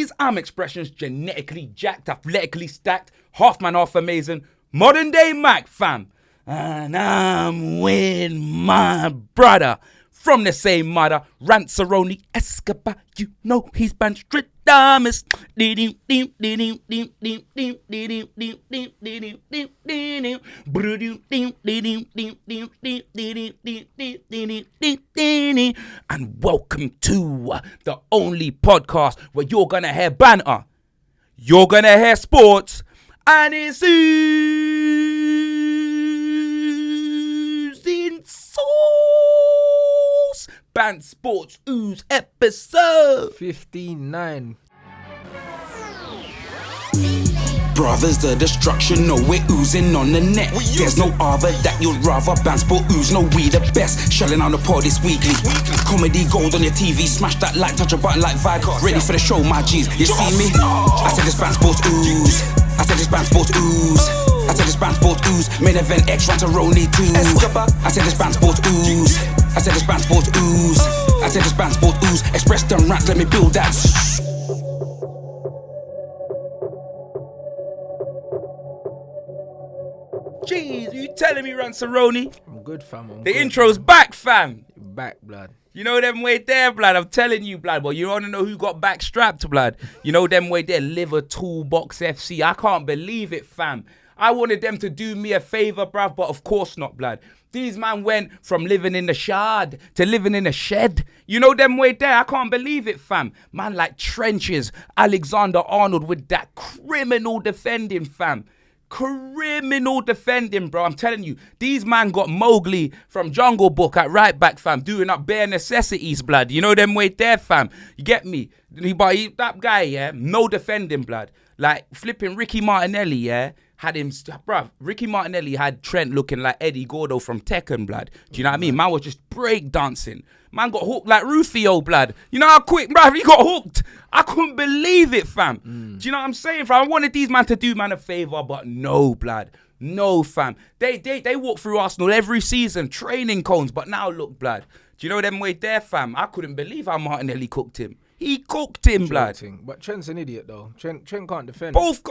These arm expressions genetically jacked, athletically stacked, half man, half amazing. Modern day Mac, fam. And I'm with my brother. From the same mother, Rants Escobar, you know he's Banstradamus. And welcome to the only podcast where you're gonna hear banter, you're gonna hear sports, and it's oozing sauce. Bants Sports OOZ episode 59. Brothers, the destruction, no, we're oozing on the net. There's no other that you'd rather. Bants Sports OOZ, no, we the best. Shelling on the pod this weekly. Comedy gold on your TV, smash that like, touch a button like vibe. Ready for the show, my G's. You see me? I said this Bants Sports OOZ. I said this Bants Sports OOZ. I said this Bants Sports OOZ. Main event X Rantaroni 2. I said this Bants Sports OOZ. I said this Bants Sports OOZ. I said this Bants Sports OOZ. Express them rants, let me build that. Jeez, you telling me, Rantaroni? I'm good, fam. The intro's back, fam. Back, blood. You know them way there, blood. I'm telling you, blood. But you want to know who got back strapped, blood? You know them way there, Liverpool Box FC. I can't believe it, fam. I wanted them to do me a favour, bruv, but of course not, blood. These man went from living in the shard to living in a shed. You know them way there. I can't believe it, fam. Man like trenches, Alexander-Arnold with that criminal defending, fam. Criminal defending, bro. I'm telling you, these man got Mowgli from Jungle Book at right back, fam, doing up bare necessities, blood. You know them way there, fam. You get me? That guy, yeah, no defending, blood. Like flipping Ricky Martinelli, yeah, had him, bruv. Ricky Martinelli had Trent looking like Eddie Gordo from Tekken, blood. Do you know what I mean? Man was just break dancing. Man got hooked like Rufio, blood. You know how quick, bruv, he got hooked. I couldn't believe it, fam. Do you know what I'm saying, fam? I wanted these man to do man a favour, but no, blood. No, fam. They walk through Arsenal every season, training cones, but now look, blood. Do you know them way there, fam? I couldn't believe how Martinelli cooked him. He cooked him, blood. But Trent's an idiot, though. Trent can't defend. Both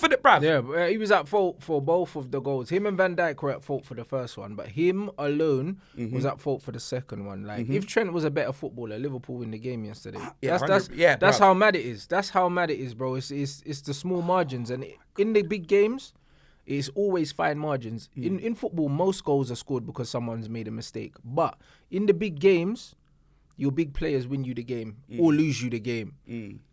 of it, bruv. Yeah, he was at fault for both of the goals. Him and Van Dijk were at fault for the first one, but him alone was at fault for the second one. Like, if Trent was a better footballer, Liverpool win the game yesterday. That's how mad it is. That's how mad it is, bro. It's the small margins. And in the big games, it's always fine margins. In football, most goals are scored because someone's made a mistake. But in the big games, your big players win you the game or lose you the game.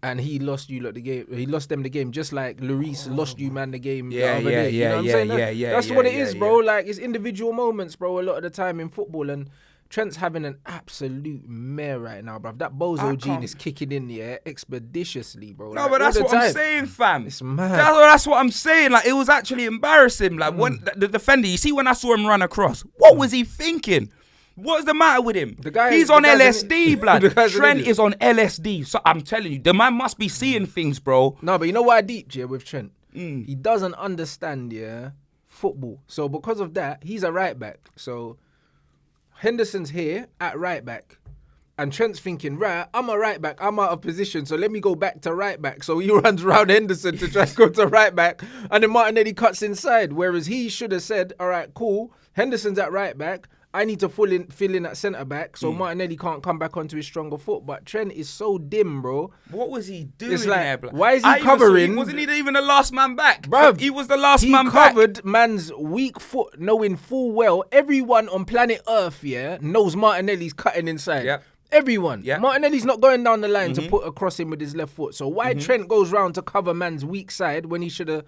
And he lost you the game. He lost them the game, just like Lloris lost you man the game the other day. You know what I'm saying? That's what it is, bro. Like, it's individual moments, bro, a lot of the time in football. And Trent's having an absolute mare right now, bruv. That bozo gene is kicking in the air expeditiously, bro. No, like, but that's what I'm saying, fam. It's mad. That's what I'm saying. Like, it was actually embarrassing. Like, when the defender, you see when I saw him run across, what was he thinking? What's the matter with him? He's on LSD, blood. Trent is on LSD. So I'm telling you, the man must be seeing things, bro. No, but you know what I deeped, yeah, with Trent? He doesn't understand, yeah, football. So because of that, he's a right back. So Henderson's here at right back. And Trent's thinking, right, I'm a right back. I'm out of position, so let me go back to right back. So he runs around Henderson to try to go to right back. And then Martinelli cuts inside. Whereas he should have said, all right, cool. Henderson's at right back. I need to fill in at centre back, so Martinelli can't come back onto his stronger foot. But Trent is so dim, bro. What was he doing it's like, there, bro? Why is he covering? Wasn't he even the last man back? Bruv, he was the last man back. He covered man's weak foot, knowing full well everyone on planet Earth, yeah, knows Martinelli's cutting inside. Yeah. Everyone. Yeah. Martinelli's not going down the line to put across him with his left foot. So why Trent goes round to cover man's weak side when he should have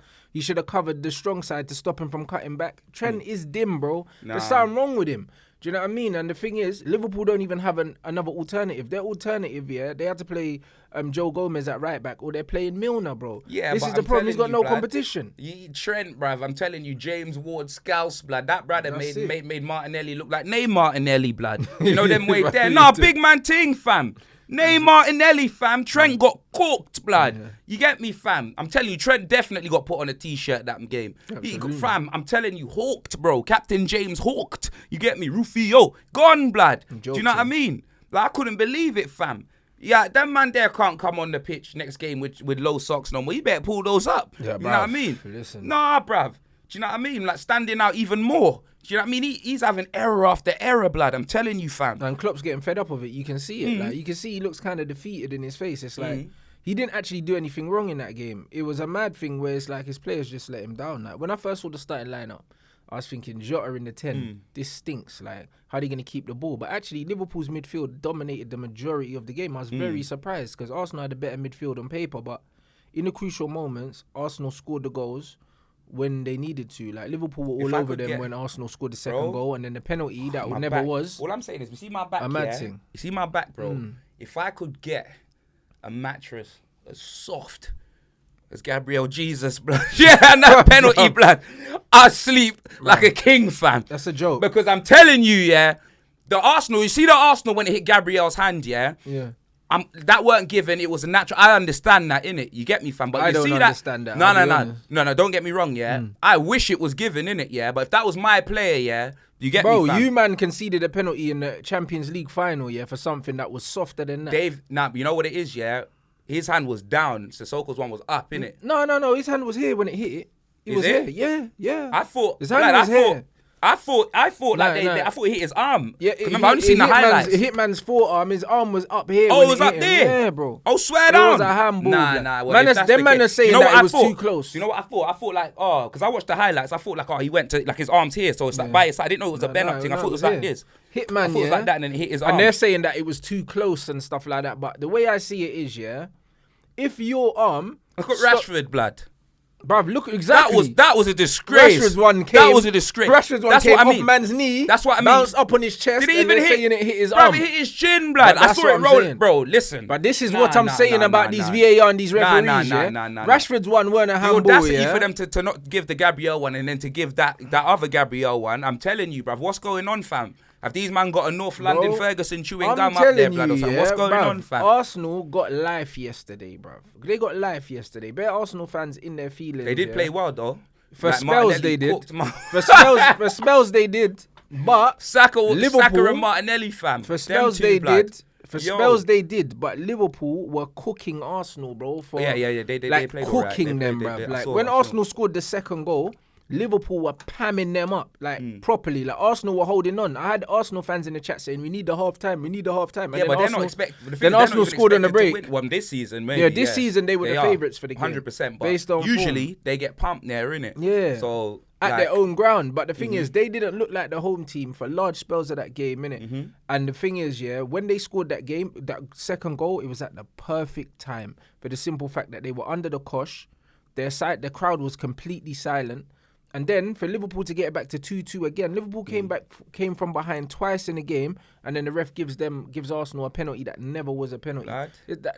covered the strong side to stop him from cutting back? Trent is dim, bro. There's something wrong with him. Do you know what I mean? And the thing is, Liverpool don't even have another alternative. Their alternative, yeah, they had to play Joe Gomez at right back, or they're playing Milner, bro. Yeah, this is the problem. He's got no competition. Trent, bruv, I'm telling you, James Ward Scouse, blood. That brother made Martinelli look like Ney Martinelli, blood. You know them way there. No, big man ting, fam. Ney Martinelli, fam. Trent got cooked, blood. Yeah. You get me, fam? I'm telling you, Trent definitely got put on a t-shirt that game. Fam, I'm telling you, hawked, bro. Captain James hawked. You get me? Rufio, gone, blood. Do you know what I mean? Like, I couldn't believe it, fam. Yeah, them man there can't come on the pitch next game with low socks no more. You better pull those up. Yeah, you know what I mean? Listen. Nah, bruv. Do you know what I mean? Like standing out even more. Do you know what I mean? He's having error after error, blood. I'm telling you, fam. And Klopp's getting fed up of it. You can see it. Like you can see he looks kind of defeated in his face. It's like he didn't actually do anything wrong in that game. It was a mad thing where it's like his players just let him down. Like when I first saw the starting lineup, I was thinking Jota in the 10. This stinks. Like how are they going to keep the ball? But actually, Liverpool's midfield dominated the majority of the game. I was very surprised because Arsenal had a better midfield on paper, but in the crucial moments, Arsenal scored the goals when they needed to. Like Liverpool were all over them when Arsenal scored the second goal, and then the penalty that never was. All I'm saying is, you see my back, a mad thing. You see my back, bro. If I could get a mattress as soft as Gabriel Jesus, blood, and that penalty, blood, I sleep like a king, fam. That's a joke. Because I'm telling you, the Arsenal. You see the Arsenal when it hit Gabriel's hand, Yeah. That weren't given. It was a natural. I understand that, innit? You get me, fam? But I you don't see understand that. No. Don't get me wrong, I wish it was given, innit? But if that was my player, you get me, fam? Bro, you man conceded a penalty in the Champions League final, for something that was softer than that. Dave, you know what it is, His hand was down. Sissoko's one was up, innit? No. His hand was here when it hit it. It was here. Yeah. I thought his hand was here. I thought I thought he hit his arm. Yeah, remember, I only seen the highlights. It hit man's forearm. His arm was up here. Oh, it was up there? Yeah, bro. Oh, swear down. It was a handball. Nah. Well, them man are saying that it was too close. You know what I thought? I thought like, because I watched the highlights. I thought like, he went to, like his arm's here. So it's like by his side. I didn't know it was a bend up thing. I thought it was like this. Hit man, I thought it was like that and then it hit his arm. And they're saying that it was too close and stuff like that. But the way I see it is, if your arm... Look at Rashford, blood. Bruv, look exactly. That was a disgrace. Rashford's one came. That was a disgrace. Rashford's one came off man's knee. That's what I mean. Bounced up on his chest. Did it even hit? Saying it hit his arm. It hit his chin, blood. I saw it roll. Bro, listen. But this is what I'm saying about these VAR and these referees. Rashford's one weren't a handball. The audacity for them to not give the Gabriel one and then to give that other Gabriel one. I'm telling you, bruv, what's going on, fam? Have these man got a North London Ferguson chewing gum up there, blood? What's going on, fam? Arsenal got life yesterday, bruv. They got life yesterday. Bare Arsenal fans in their feelings. They did play well, though. For spells they did. For spells they did. But Saka and Martinelli, fam. For spells they did. For spells they did. But Liverpool were cooking Arsenal, bro. They played cooking them, bruv. Like when Arsenal scored the second goal, Liverpool were pamming them up, properly. Like Arsenal were holding on. I had Arsenal fans in the chat saying, "We need the half time. We need the half time." And but they're not expecting. Then Arsenal scored on the break. One this season, maybe. This season they were the favourites for the game. 100%. But based on usually they get pumped there, innit? Yeah. So at their own ground. But the thing is, they didn't look like the home team for large spells of that game, innit? And the thing is, when they scored that game, that second goal, it was at the perfect time for the simple fact that they were under the cosh. The crowd was completely silent. And then for Liverpool to get it back to 2-2 again, Liverpool came from behind twice in the game, and then the ref gives Arsenal a penalty that never was a penalty.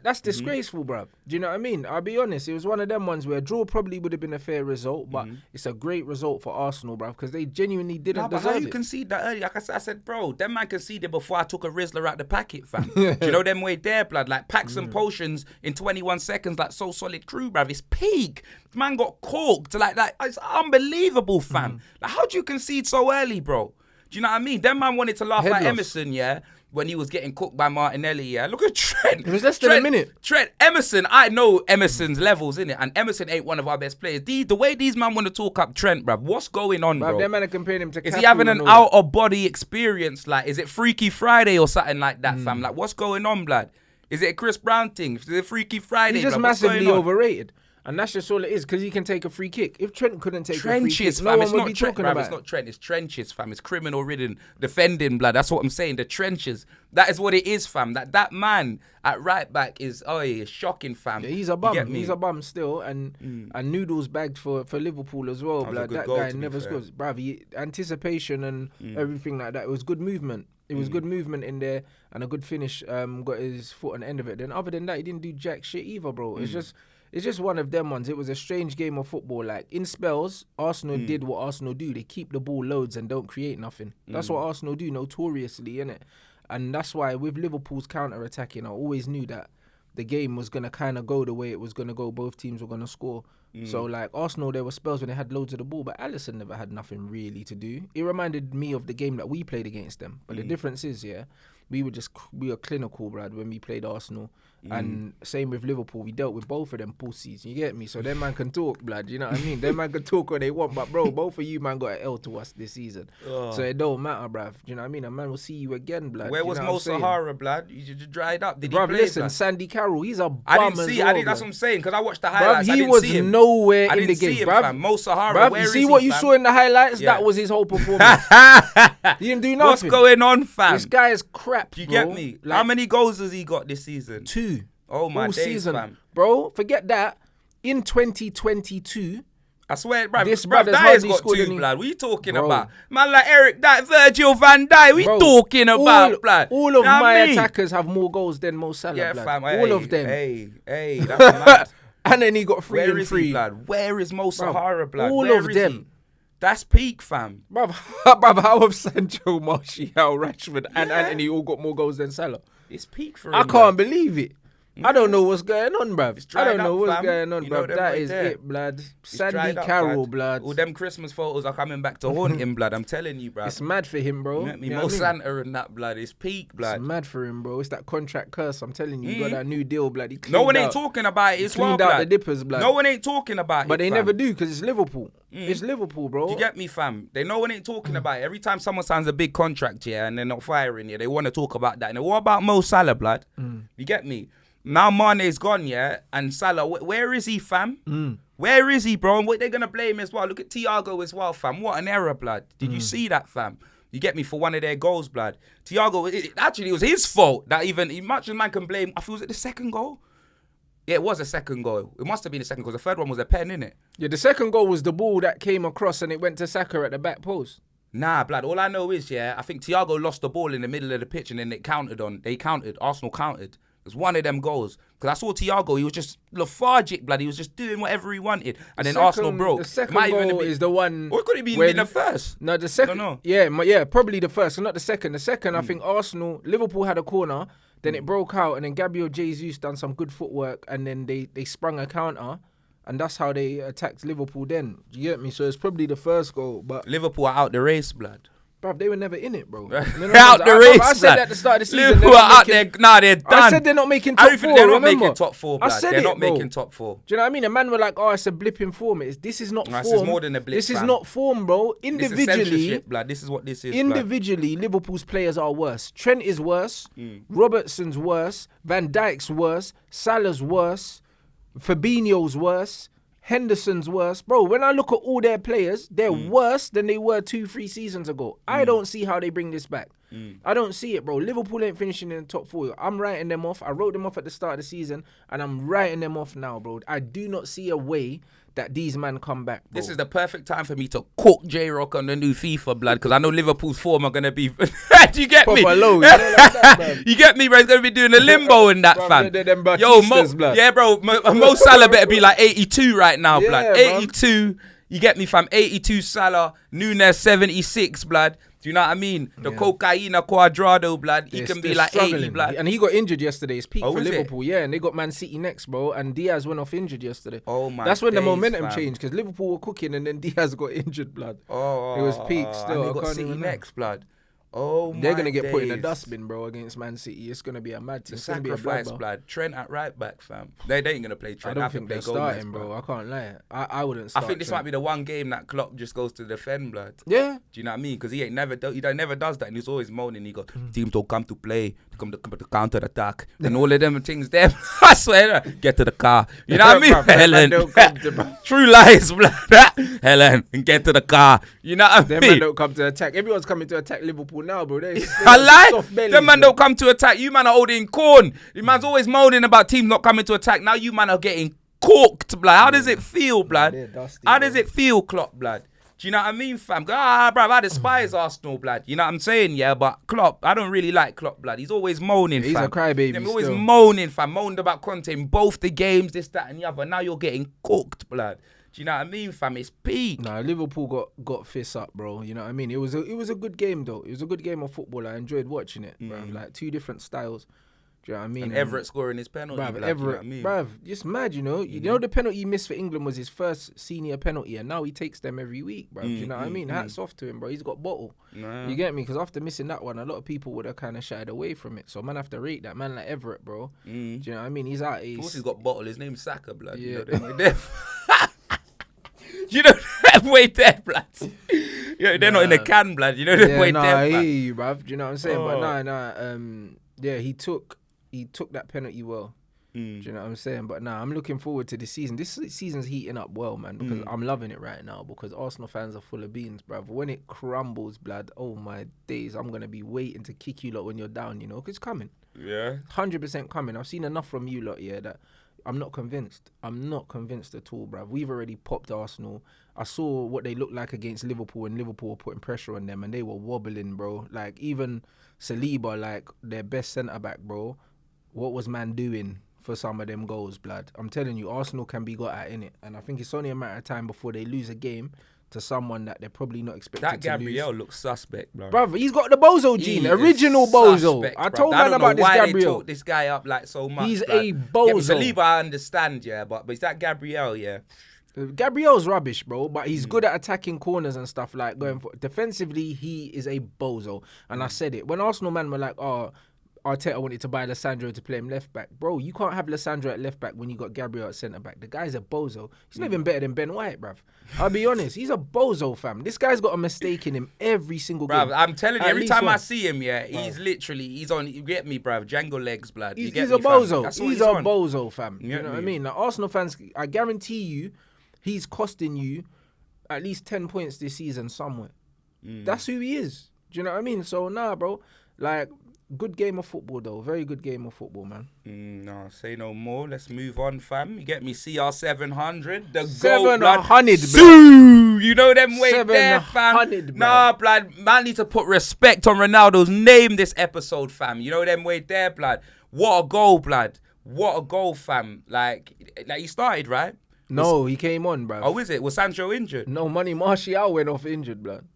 That's disgraceful, bruv. Do you know what I mean? I'll be honest, it was one of them ones where a draw probably would have been a fair result, but it's a great result for Arsenal, bruv, because they genuinely didn't deserve it. How you concede that early? Like I said, bro, them man conceded before I took a Rizzler out the packet, fam. Do you know them way there, blood? Like packs and potions in 21 seconds, like so solid crew, bruv. It's peak. Man got corked like that. It's unbelievable, fam. Like, how do you concede so early, bro? Do you know what I mean? Them man wanted to laugh at Emerson, when he was getting cooked by Martinelli, Look at Trent. It was less than a minute. Trent, Emerson, I know Emerson's levels, innit? And Emerson ain't one of our best players. The way these man want to talk up Trent, bruv, what's going on, bro? Them man are comparing him to Is he having an out-of-body experience? Like, is it Freaky Friday or something like that, fam? Like, what's going on, blood? Is it a Chris Brown thing? Is it Freaky Friday, He's just massively overrated. And that's just all it is, because he can take a free kick. If Trent couldn't take a free kick, no one would be talking about it. It's not Trent, it's trenches, fam. It's criminal-ridden defending, blood. That's what I'm saying, the trenches. That is what it is, fam. That man at right back is, shocking, fam. Yeah, he's a bum. He's a bum still. And Noodles bagged for Liverpool as well, blood. That guy never scores. Bruv, anticipation and everything like that. It was good movement. It was good movement in there and a good finish. Got his foot on the end of it. Then other than that, he didn't do jack shit either, bro. It's just one of them ones. It was a strange game of football. Like, in spells, Arsenal did what Arsenal do. They keep the ball loads and don't create nothing. That's what Arsenal do notoriously, innit? And that's why with Liverpool's counter-attacking, I always knew that the game was going to kind of go the way it was going to go. Both teams were going to score. So, like, Arsenal, there were spells when they had loads of the ball, but Alisson never had nothing really to do. It reminded me of the game that we played against them. But the difference is, we were clinical, Brad, when we played Arsenal. And same with Liverpool, we dealt with both of them pussies. You get me? So them man can talk, blood. You know what I mean? Them man can talk what they want, but bro, both of you man got an L to us this season. So it don't matter, bruv. You know what I mean? A man will see you again, blood. Where was Mo Sahara, blood? You just dried up. Did he bruv, play? Listen, blood? Sandy Carroll, he's a bum I didn't see. as well, That's what I'm saying. Because I watched the bruv, highlights. he was nowhere in the didn't see game, him, bruv. fam. Mo Sahara, Bruv, where you is see he, what you fam? saw in the highlights? Yeah. That was his whole performance. He didn't do nothing. What's going on, fam? This guy is crap, You bro. get me? Like, How many goals has he got this season? 2. Oh my all days, season, fam. bro. Forget that. In 2022, I swear, bruv, this bruv, brother's Dyer's hardly got scored 2, any- blood. What are you talking Bro. about? Man like Eric, that Virgil van Dijk, what bro, you talking about, blood? all of You know what my I mean? attackers have more goals than Mo Salah, Yeah, blood. fam. All of them. Hey, that's mad. And then he got 3 Where and is 3. he, blood? Where is Mo Sahara, blood? all Where of is them. he? That's peak, fam. Bruv, how have Sancho, Martial, Rashford, and Anthony all got more goals than Salah? It's peak for him. I can't believe it. I don't know what's going on, bruv. I dried don't know up, what's fam. going on, You know bruv. them That right is there. it, blood. It's Sandy dried up, Carroll, blood. All them Christmas photos are coming back to haunt him, blood. I'm telling you, blood. It's mad for him, bro. You know me? You know Mo what I mean? Santa and that, blood. It's peak, blood. It's mad for him, bro. It's that contract curse. I'm telling you, you got that new deal, blood. He No one cleaned ain't out- talking about it as well, cleaned out blood. the dippers, blood. No one ain't talking about it, But they fam. never do because it's Liverpool. It's Liverpool, bro. You get me, fam? No one ain't talking about it. Every time someone signs a big contract, yeah, and they're not firing you, they want to talk about that. And what about Mo Salah, blood? You get me? Now Mane's gone, yeah, and Salah, where is he, fam? Where is he, bro? And what they gonna blame as well? Look at Thiago as well, fam. What an error, blood. Did you see that, fam? You get me, for one of their goals, blood. Thiago, actually, it was his fault that even much as man can blame. I feel was it the second goal? Yeah, it was a second goal. It must have been the second because the third one was a pen, innit? Yeah, the second goal was the ball that came across and it went to Saka at the back post. Nah, blood. All I know is, yeah, I think Thiago lost the ball in the middle of the pitch and then Arsenal counted. It was one of them goals. Because I saw Thiago, he was just lethargic, blood. He was just doing whatever he wanted. And then Arsenal broke. The second Might even goal have been- is the one... Or it could have been when- in the first. No, the second... Dunno. Yeah, probably the first, not the second. The second, I think Liverpool had a corner, then it broke out, and then Gabriel Jesus done some good footwork, and then they sprung a counter, and that's how they attacked Liverpool then. Do you get me? So it's probably the first goal, but... Liverpool are out the race, blood. Bruv, they were never in it, bro. They're out the race, I said blood. that at the start of the season. Liverpool they're are not out making- there. Nah, they're done. I said they're not making I top don't think four, they're not remember? making top 4, blood. I said They're it, not bro. making top 4. Do you know what I mean? A man were like, oh, it's a blip in form. This is not Nah, form. this is more than a blip, This is fam. not form, bro. This is Individually, censorship, blood. This is what this is, blood. individually, Liverpool's players are worse. Trent is worse. Robertson's worse. Van Dijk's worse. Salah's worse. Fabinho's worse. Henderson's worse. Bro, when I look at all their players, they're worse than they were 2-3 seasons ago. I don't see how they bring this back. I don't see it, bro. Liverpool ain't finishing in the top 4. I'm writing them off. I wrote them off at the start of the season, and I'm writing them off now, bro. I do not see a way that these men come back, bro. This is the perfect time for me to cook J-Rock on the new FIFA, blood, because I know Liverpool's form are going to be... Do you get me? Proper low, you know, like that, bruv. You get me, bro? He's going to be doing a limbo in that, Bruv, fam. they're them Yo, Batistas, blood. yeah, bro. Mo Salah better be like 82 right now, Yeah, blood. bruv. 82. You get me, fam? 82 Salah. Nunes 76, blood. Do you know what I mean? The Cocaína Cuadrado, blood. He can be They're like 80, struggling. blood. And he got injured yesterday. It's peak Oh, for is it? Liverpool. Yeah, and they got Man City next, bro. And Diaz went off injured yesterday. Oh, my That's when the days, momentum fam. changed because Liverpool were cooking and then Diaz got injured, blood. Oh, It was peak still. And I they got can't City even know. next, blood. Oh, They're my going to get put in a days. dustbin, bro, against Man City. It's going to be a mad thing. The It's going to be a sacrifice, bloodbath. blood. Trent at right back, fam. They ain't gonna play I Trent. don't think think they're play Gomez, starting, bro. I can't lie. I wouldn't I start. think this might Trent. be the one game that Klopp just goes to defend, blood. Yeah. Do you know what I mean? Because he never does that, and he's always moaning. He goes, "Teams don't come to play, they come to counter attack." And all of them things there. I swear, get to the car. You know what I mean, Bruv, them man Helen? don't come to- True lies, blood. Helen, and get to the car. You know what I Them man mean? don't come to attack. Everyone's coming to attack Liverpool now, bro. I lie. Soft bellies, Them man bro. don't come to attack. You man are holding corn. You man's always moaning about teams not coming to attack. Now you man are getting cooked, blood. How does it feel, blood? they're dusty, How bro. does it feel, Klopp, blood? Do you know what I mean, fam? Bruv, I despise Arsenal, blood. You know what I'm saying, yeah? But Klopp, I don't really like Klopp, blood. He's always moaning, He's fam. a crybaby He's always still. moaning, fam. Moaned about Conte in both the games, this, that, and the other. Now you're getting cooked, blood. Do you know what I mean, fam? It's peak. Nah, Liverpool got fists up, bro. You know what I mean? It was a good game though. It was a good game of football. I enjoyed watching it, bro. Like 2 different styles. Do you know what I mean? And Everett scoring his penalty. Bruv, blood, Everett, you know what I mean? bruv, just mad, you know. You know the penalty he missed for England was his first senior penalty, and now he takes them every week, bruv. Do you know what I mean? Hats off to him, bro. He's got bottle. Nah. You get me? Because after missing that one, a lot of people would have kind of shied away from it. So man, have to rate that man like Everett, bro. Do you know what I mean? He's out. Of course, he's got bottle. His name's Saka, blood. Yeah. You know them you know that way there, blood. You know, they're not in the can, blood. You know the way there, I blood. hear you, bruv. Do you know what I'm saying? But yeah, he took that penalty well. Do you know what I'm saying? But I'm looking forward to the season. This season's heating up well, man, because I'm loving it right now because Arsenal fans are full of beans, bruv. When it crumbles, blood, oh my days, I'm going to be waiting to kick you lot when you're down, you know, because it's coming. Yeah. 100% coming. I've seen enough from you lot, yeah, that I'm not convinced. I'm not convinced at all, bruv. We've already popped Arsenal. I saw what they looked like against Liverpool, and Liverpool were putting pressure on them, and they were wobbling, bro. Like, even Saliba, like, their best centre-back, bro, what was man doing for some of them goals, blood? I'm telling you, Arsenal can be got at, innit? And I think it's only a matter of time before they lose a game to someone that they're probably not expected to lose. That Gabriel looks suspect, bro. Bruv, he's got the bozo gene, original bozo. Suspect, I told bruv. man about this Gabriel. I don't know why they talk this guy up like so much. He's blood. a bozo. Yeah, Saliba, I understand, yeah, but it's that Gabriel, yeah. Gabriel's rubbish, bro, but he's good at attacking corners and stuff, like going for defensively. He is a bozo, and I said it when Arsenal man were like, "Oh, Arteta wanted to buy Lissandro to play him left back." Bro, you can't have Lissandro at left back when you got Gabriel at centre back. The guy's a bozo. He's not even better than Ben White, bruv. I'll be honest, he's a bozo, fam. This guy's got a mistake in him every single game. Bruv, I'm telling you, At every least time I one. see him, yeah, he's on. You get me, bruv? Django legs, blood. He's get a me, fam? bozo. That's what He's a on. bozo, fam. You You get know what I me? mean? Like, Arsenal fans, I guarantee you, he's costing you at least 10 points this season somewhere. That's who he is. Do you know what I mean? So, bro. Like, good game of football, though. Very good game of football, man. No, say no more. Let's move on, fam. You get me? CR700. The 700, goal, blood. Sue! You know them way there, 700, fam. blood. Nah, blood. Man need to put respect on Ronaldo's name this episode, fam. You know them way there, blood. What a goal, blood. What a goal, fam. Like he started, right? No, he came on, bruv. Oh, is it? Was Sancho injured? No, Manny Martial went off injured, blood.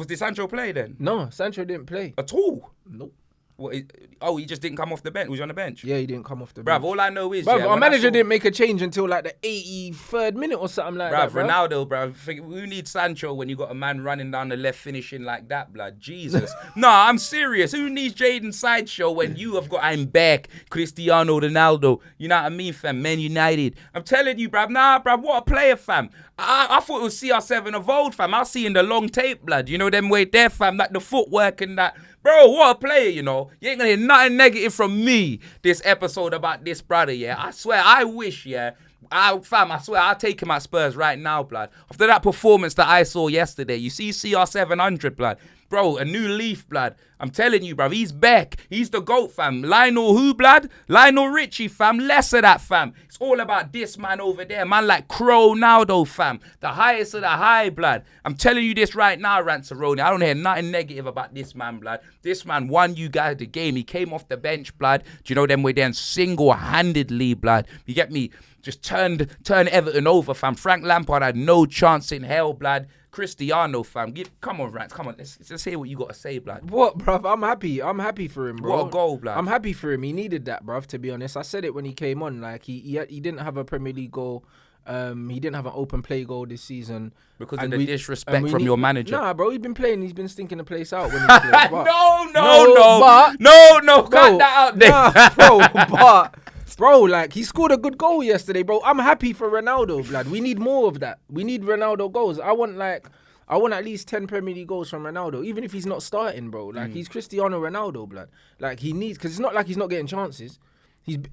Did Sancho play then? No, Sancho didn't play. At all? Nope. What, he just didn't come off the bench. Was he on the bench? Yeah, he didn't come off the Bruv, bench. all I know is, Bruv, yeah, our when I manager saw- didn't make a change until like the 83rd minute or something like that, bruv. Ronaldo, bruv. Who needs Sancho when you got a man running down the left finishing like that, blood? Jesus. Nah, I'm serious. Who needs Jadon Sideshow when you have got I'm back, Cristiano Ronaldo? You know what I mean, fam? Man United. I'm telling you, bruv. Nah, bruv, what a player, fam. I thought it was CR7 of old, fam. I see in the long tape, blood. You know them way there, fam. Like the footwork and that. Bro, what a player, you know. You ain't gonna hear nothing negative from me this episode about this brother, yeah. I swear, I wish, yeah. I swear, I'll take him at Spurs right now, blood. After that performance that I saw yesterday, you see CR700, blood. Bro, a new leaf, blood. I'm telling you, bruv, he's back. He's the GOAT, fam. Lionel who, blood? Lionel Richie, fam. Less of that, fam. It's all about this man over there. Man like Crow Naldo, fam. The highest of the high, blood. I'm telling you this right now, Ranceroni. I don't hear nothing negative about this man, blood. This man won you guys the game. He came off the bench, blood. Do you know them way then single-handedly, blood? You get me? Just turn Everton over, fam. Frank Lampard had no chance in hell, blood. Cristiano, fam. Come on, Rants. Come on. Let's hear what you got to say, blood. What, bruv? I'm happy. I'm happy for him, bro. What a goal, blood. I'm happy for him. He needed that, bruv, to be honest. I said it when he came on. Like, he didn't have a Premier League goal. He didn't have an open play goal this season. Because of the disrespect from your manager. Nah, bro. He's been stinking the place out when he's played. No, cut that out there. Nah, bro, like, he scored a good goal yesterday, bro. I'm happy for Ronaldo, blood. We need more of that. We need Ronaldo goals. I want at least 10 Premier League goals from Ronaldo, even if he's not starting, bro. Like, he's Cristiano Ronaldo, blood. Like, he needs, because it's not like he's not getting chances.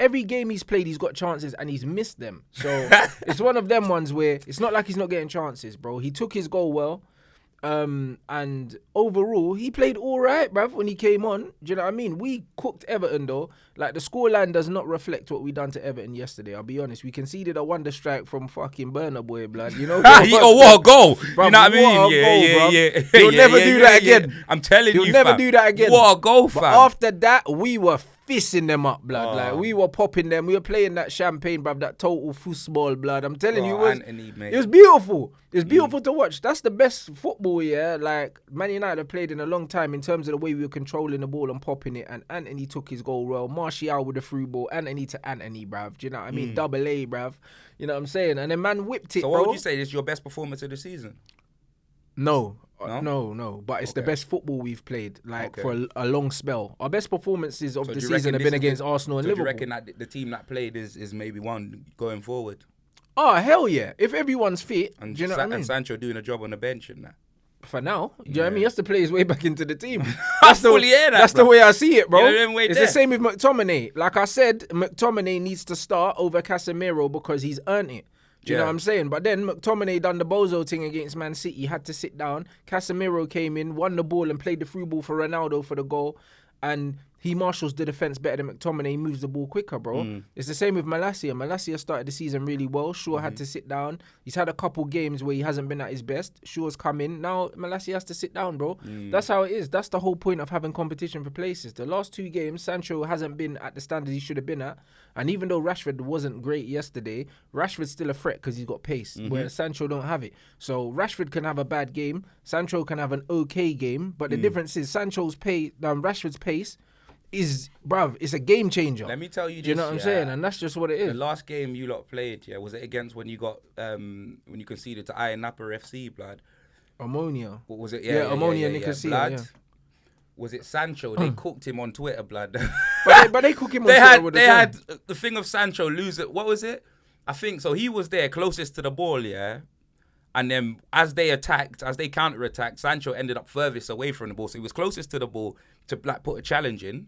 Every game he's played, he's got chances and he's missed them. So it's one of them ones where it's not like he's not getting chances, bro. He took his goal well. And overall, he played all right, bruv, when he came on. Do you know what I mean? We cooked Everton, though. Like, the scoreline does not reflect what we done to Everton yesterday. I'll be honest. We conceded a wonder strike from fucking Burner Boy, blood. You know? What a goal. Bruv, you know what I mean? Yeah. He'll never do that again. I'm telling you, He'll never fam. do that again. What a goal, But fam. after that, we were fisting them up, blood. Like, we were popping them. We were playing that champagne, bruv, that total football, blood. I'm telling you, it was beautiful. It was beautiful to watch. That's the best football, yeah. Like, Man United have played in a long time in terms of the way we were controlling the ball and popping it. And Anthony took his goal well. Martial with the through ball. Anthony to Anthony, bruv. Do you know what I mean? Double A, bruv. You know what I'm saying? And then man whipped it, So what would you say is your best performance of the season? No. But it's the best football we've played, for a long spell. Our best performances of the season have been against Arsenal and Liverpool. Do you reckon that the team that played is maybe one going forward? Oh, hell yeah. If everyone's fit, do you know what I mean? And Sancho doing a job on the bench and that. For now, do you know what I mean? He has to play his way back into the team. That's the way I see it, bro. It's the same with McTominay. Like I said, McTominay needs to start over Casemiro because he's earned it. Do you know what I'm saying? But then McTominay done the bozo thing against Man City, had to sit down. Casemiro came in, won the ball and played the through ball for Ronaldo for the goal. And he marshals the defence better than McTominay. He moves the ball quicker, bro. It's the same with Malacia. Malacia started the season really well. Shaw had to sit down. He's had a couple games where he hasn't been at his best. Shaw's come in. Now Malacia has to sit down, bro. That's how it is. That's the whole point of having competition for places. The last 2 games, Sancho hasn't been at the standard he should have been at. And even though Rashford wasn't great yesterday, Rashford's still a threat because he's got pace, whereas Sancho don't have it. So Rashford can have a bad game. Sancho can have an okay game. But the difference is Rashford's pace is, bruv, it's a game changer. Let me tell you this. Do you know what I'm saying? And that's just what it is. The last game you lot played, was it against when you got when you conceded to Iron Napa FC, blood? Ammonia. What was it? Ammonia, Nicosia, blood. Was it Sancho? They cooked him on Twitter, blood. But they cook him on Twitter. They had the thing of Sancho lose it. What was it? I think so. He was there closest to the ball, and then as they counter-attacked, Sancho ended up furthest away from the ball. So he was closest to the ball to put a challenge in,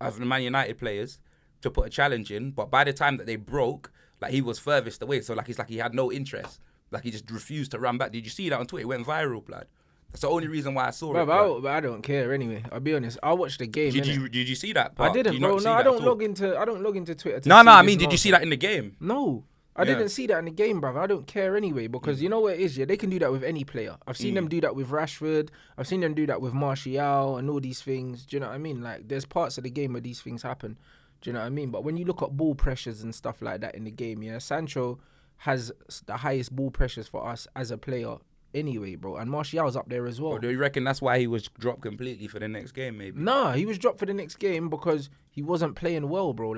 as the Man United players, to put a challenge in. But by the time that they broke, he was furthest away. So it's like he had no interest. He just refused to run back. Did you see that on Twitter? It went viral, blood. That's the only reason why I saw it. But I don't care anyway. I'll be honest. I watched the game. Did you see that part? I didn't, bro. No, I don't log into Twitter. I mean, did you see that in the game? No. I didn't see that in the game, bruv. I don't care anyway because you know what it is, they can do that with any player. I've seen them do that with Rashford. I've seen them do that with Martial and all these things. Do you know what I mean? There's parts of the game where these things happen. Do you know what I mean? But when you look at ball pressures and stuff like that in the game, Sancho has the highest ball pressures for us as a player anyway, bro. And Martial's up there as well. Do you reckon that's why he was dropped completely for the next game, maybe? Nah, he was dropped for the next game because he wasn't playing well, bro.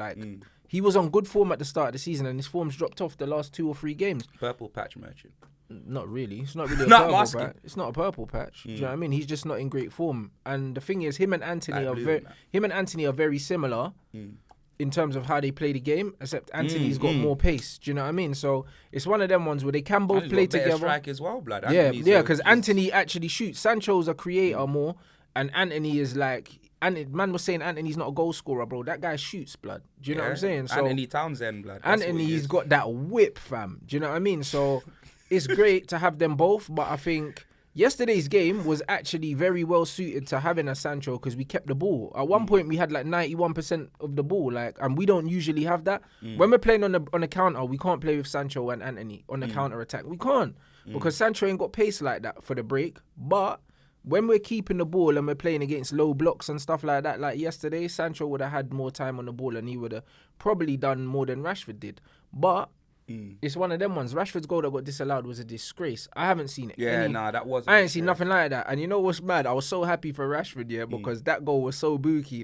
He was on good form at the start of the season and his form's dropped off the last 2 or 3 games. Purple patch merchant. Not really. It's not really a purple patch. It's not a purple patch. Do you know what I mean? He's just not in great form. And the thing is, him and Anthony are very similar in terms of how they play the game, except Anthony's got more pace. Do you know what I mean? So it's one of them ones where they can both play together. Strike as well, blood. Because Anthony actually shoots. Sancho's a creator more, and Anthony is man was saying Anthony's not a goal scorer, bro. That guy shoots, blood. Do you know what I'm saying? So Anthony Townsend, blood. Anthony's got that whip, fam. Do you know what I mean? So it's great to have them both, but I think yesterday's game was actually very well suited to having a Sancho because we kept the ball. At one point, we had 91% of the ball, and we don't usually have that. When we're playing on the counter, we can't play with Sancho and Anthony on the counter attack. We can't because Sancho ain't got pace like that for the break. But when we're keeping the ball and we're playing against low blocks and stuff like that, like yesterday, Sancho would have had more time on the ball and he would have probably done more than Rashford did. But it's one of them ones. Rashford's goal that got disallowed was a disgrace. I haven't seen it. That wasn't. I ain't seen nothing like that. And you know what's mad? I was so happy for Rashford, because that goal was so booky,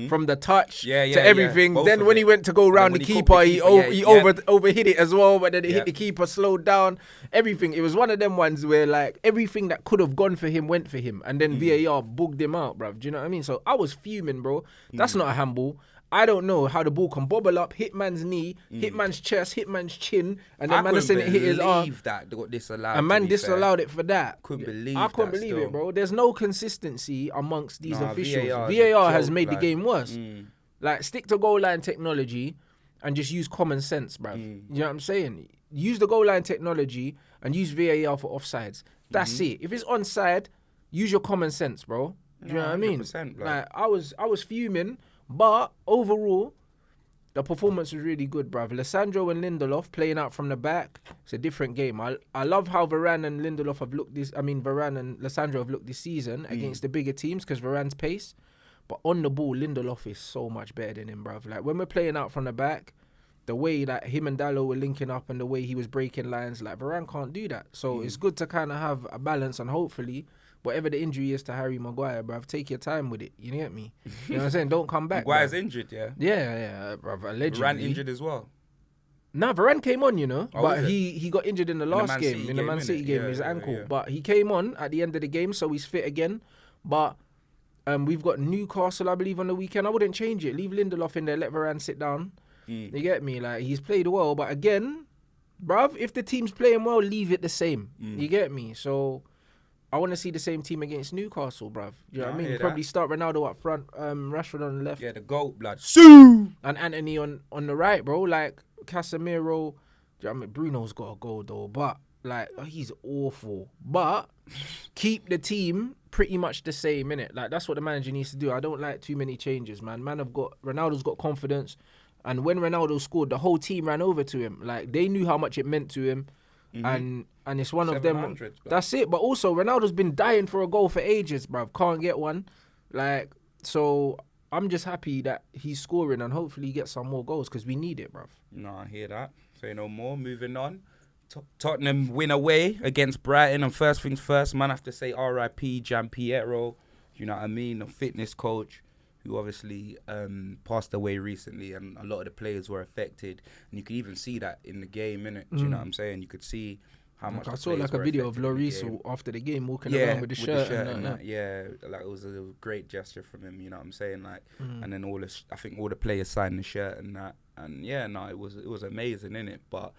from the touch to everything. Then when he went to go round the keeper, he overhit it as well, but then it hit the keeper, slowed down, everything. It was one of them ones where everything that could have gone for him went for him, and then VAR bugged him out, bruv. Do you know what I mean? So I was fuming, bro. That's not a handball. I don't know how the ball can bobble up, hit man's knee, hit man's chest, hit man's chin, and then man said it hit his arm. That got disallowed. And man disallowed it for that. I couldn't believe it, bro. There's no consistency amongst these officials. VAR has made the game worse. Stick to goal line technology and just use common sense, bruv. You know what I'm saying? Use the goal line technology and use VAR for offsides. That's it. If it's onside, use your common sense, bro. Do you know what I mean? I was fuming. But overall, the performance was really good, bruv. Lissandro and Lindelof playing out from the back. It's a different game. I love how Varane and Lissandro have looked this season against the bigger teams because Varane's pace. But on the ball, Lindelof is so much better than him, bruv. Like, when we're playing out from the back, the way that him and Dalot were linking up and the way he was breaking lines, like, Varane can't do that. So it's good to kind of have a balance, and hopefully, whatever the injury is to Harry Maguire, bruv, take your time with it. You get me? You know what I'm saying? Don't come back. Maguire's bruv. injured, yeah? Yeah, bruv, allegedly. Varane injured as well. Nah, Varane came on, you know, Oh, but is it? he got injured in the last game, in the Man City game, his ankle. But he came on at the end of the game, so he's fit again. But we've got Newcastle, I believe, on the weekend. I wouldn't change it. Leave Lindelof in there, let Varane sit down. You get me? Like, he's played well, but again, bruv, if the team's playing well, leave it the same. You get me? So I want to see the same team against Newcastle, bruv. You know what I mean? Probably start Ronaldo up front, Rashford on the left. Yeah, the GOAT, blood. And Anthony on the right, bro. Like, Casemiro. Do you know what I mean? Bruno's got a goal, though. But, like, he's awful. But keep the team pretty much the same, innit? Like, that's what the manager needs to do. I don't like too many changes, man. Ronaldo's got confidence. And when Ronaldo scored, the whole team ran over to him. Like, they knew how much it meant to him. And it's one of them. That's it. But also, Ronaldo's been dying for a goal for ages, bruv. Can't get one. Like, so I'm just happy that he's scoring and hopefully he gets some more goals because we need it, bruv. No, I hear that. Say no more. Moving on. Tottenham win away against Brighton. And first things first, man, I have to say R.I.P. Gianpiero. You know what I mean? A fitness coach who obviously passed away recently, and a lot of the players were affected. And you could even see that in the game, innit? Do you know what I'm saying? You could see how much. I saw like a video of Lloris after the game walking around with the shirt and that. Yeah, like it was a great gesture from him. You know what I'm saying? Like, and then I think all the players signed the shirt and that. And yeah, no, it was amazing, innit? But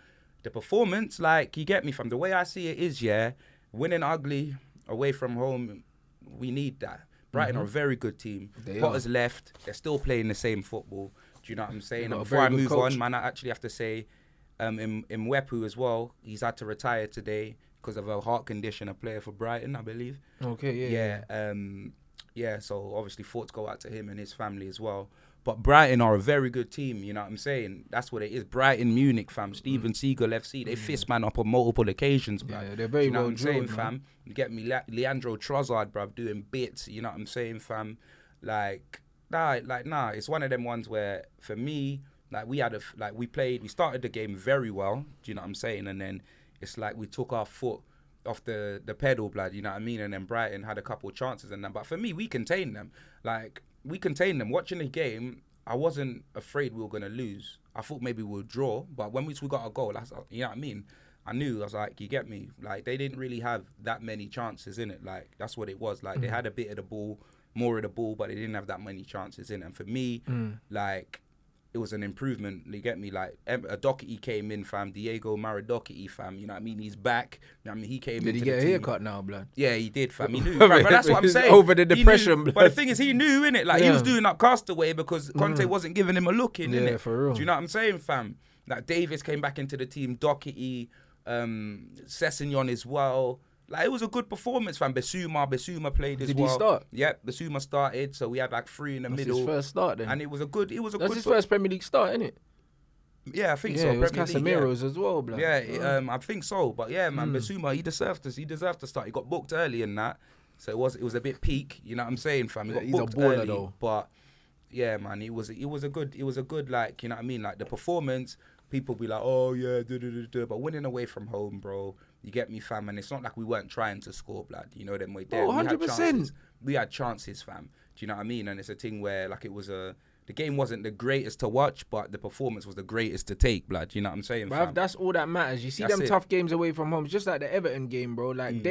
the performance, like, you get me, from the way I see it is, yeah, winning ugly away from home, we need that. Brighton are a very good team. Potter's left. They're still playing the same football. Do you know what I'm saying? And before I move on, man, I actually have to say, Mwepu as well, he's had to retire today because of a heart condition, a player for Brighton, I believe. Okay, yeah. So obviously thoughts go out to him and his family as well. But Brighton are a very good team, you know what I'm saying? That's what it is. Brighton, Munich, fam. Steven Seagal FC. They fist man up on multiple occasions, bruv. Yeah, they're very you know well what I'm saying, drilled, fam? You get me? Leandro Trossard, bruv, doing bits, you know what I'm saying, fam? Like, nah, it's one of them ones where, for me, like, we started the game very well, do you know what I'm saying? And then it's like we took our foot off the pedal, blood, you know what I mean? And then Brighton had a couple of chances and that. But for me, we contained them. Like, we contained them. Watching the game, I wasn't afraid we were going to lose. I thought maybe we would draw. But when we got a goal, you know what I mean? I was like, you get me? Like, they didn't really have that many chances in it. Like, that's what it was. Like, they had a bit of the ball, more of the ball, but they didn't have that many chances in it. And for me, like, it was an improvement. You get me? Like, a Doherty came in, fam. Diego Maradona, fam. You know what I mean? He's back. You know what I mean? He came in. Did he get a haircut now, blood? Yeah, he did, fam. He knew. But that's what I'm saying. Over the depression, blood. But the thing is, he knew, innit? Like, he was doing that Castaway because Conte wasn't giving him a look in, innit? Yeah, for real. Do you know what I'm saying, fam? Like, Davis came back into the team. Doherty, Sessegnon as well. Like, it was a good performance, fam. Bissouma played as well. Did he start? Yep, Bissouma started, so we had like three in the middle. His first start then. And it was a good. That's his first Premier League start, isn't it? Yeah, I think so. Yeah, it was Premier Casemiro's League, as well, blood. Yeah, I think so. But yeah, man, Bissouma, he deserved to start. He got booked early in that, so it was a bit peak. You know what I'm saying, fam? He got He's booked a baller early, though. but yeah, man, it was a good, like, you know what I mean, like the performance. People be like, oh yeah, but winning away from home, bro. You get me, fam? And it's not like we weren't trying to score, blood. You know them way there. Oh, 100%. We had chances, fam. Do you know what I mean? And it's a thing where, like, the game wasn't the greatest to watch, but the performance was the greatest to take, blood. You know what I'm saying, fam? That's all that matters. You see them tough games away from home. It's just like the Everton game, bro. Like,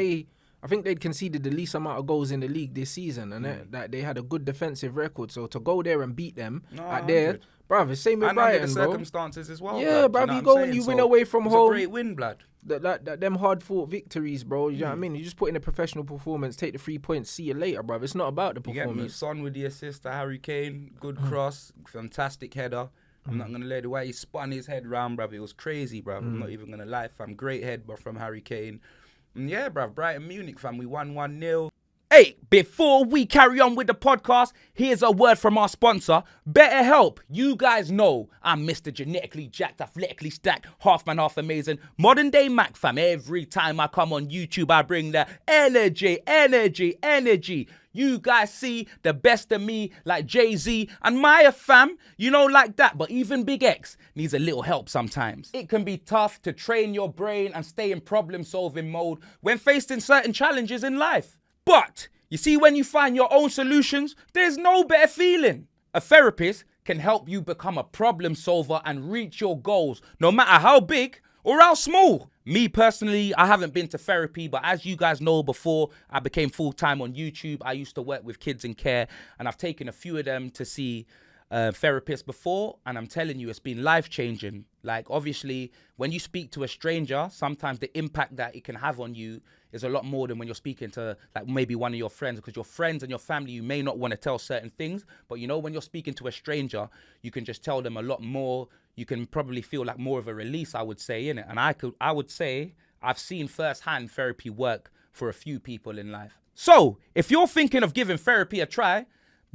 I think they'd conceded the least amount of goals in the league this season, and that they had a good defensive record. So to go there and beat them bruv, it's same with Brighton, under the bro. Circumstances as well. Yeah, bruv, you go and you win away from home. It's a great win, blood. Them hard-fought victories, bro. You know what I mean? You just put in a professional performance, take the 3 points, see you later, bruv. It's not about the performance. You get me? Son with the assist to Harry Kane, good cross, fantastic header. I'm not going to let the way he spun his head round, bruv. It was crazy, bruv. I'm not even going to lie, fam. Great head from Harry Kane. And yeah, bruv, Brighton Munich, fam. We won 1-0. Hey, before we carry on with the podcast, here's a word from our sponsor, BetterHelp. You guys know I'm Mr. Genetically Jacked, Athletically Stacked, half man, half amazing, modern day Mac fam. Every time I come on YouTube, I bring the energy. You guys see the best of me like Jay-Z and Maya fam, you know, like that. But even Big X needs a little help sometimes. It can be tough to train your brain and stay in problem-solving mode when facing certain challenges in life. But you see, when you find your own solutions, there's no better feeling. A therapist can help you become a problem solver and reach your goals, no matter how big or how small. Me personally, I haven't been to therapy, but as you guys know, before I became full-time on YouTube, I used to work with kids in care, and I've taken a few of them to see therapists before, and I'm telling you, it's been life-changing. Like, obviously, when you speak to a stranger, sometimes the impact that it can have on you is a lot more than when you're speaking to, like, maybe one of your friends, because your friends and your family, you may not want to tell certain things, but you know, when you're speaking to a stranger, you can just tell them a lot more. You can probably feel like more of a release, I would say, innit? And I would say I've seen firsthand therapy work for a few people in life. So, if you're thinking of giving therapy a try,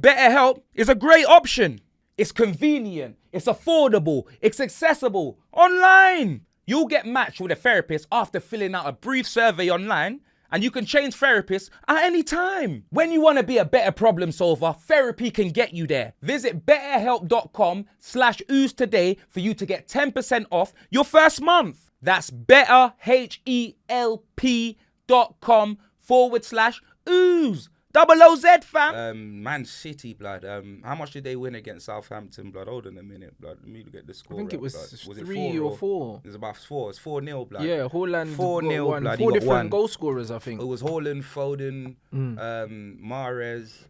BetterHelp is a great option. It's convenient, it's affordable, it's accessible, online. You'll get matched with a therapist after filling out a brief survey online, and you can change therapists at any time. When you want to be a better problem solver, therapy can get you there. Visit betterhelp.com/ooze today for you to get 10% off your first month. That's betterhelp.com/ooze. OOZ, fam. Man City, blood. How much did they win against Southampton, blood? Hold on a minute, blood. Let me get the score. I think it was 3 or 4. It was about 4. It's 4-0, blood. Yeah, Haaland 4-0, blood. 4 different goal scorers, I think. It was Haaland, Foden, Mahrez.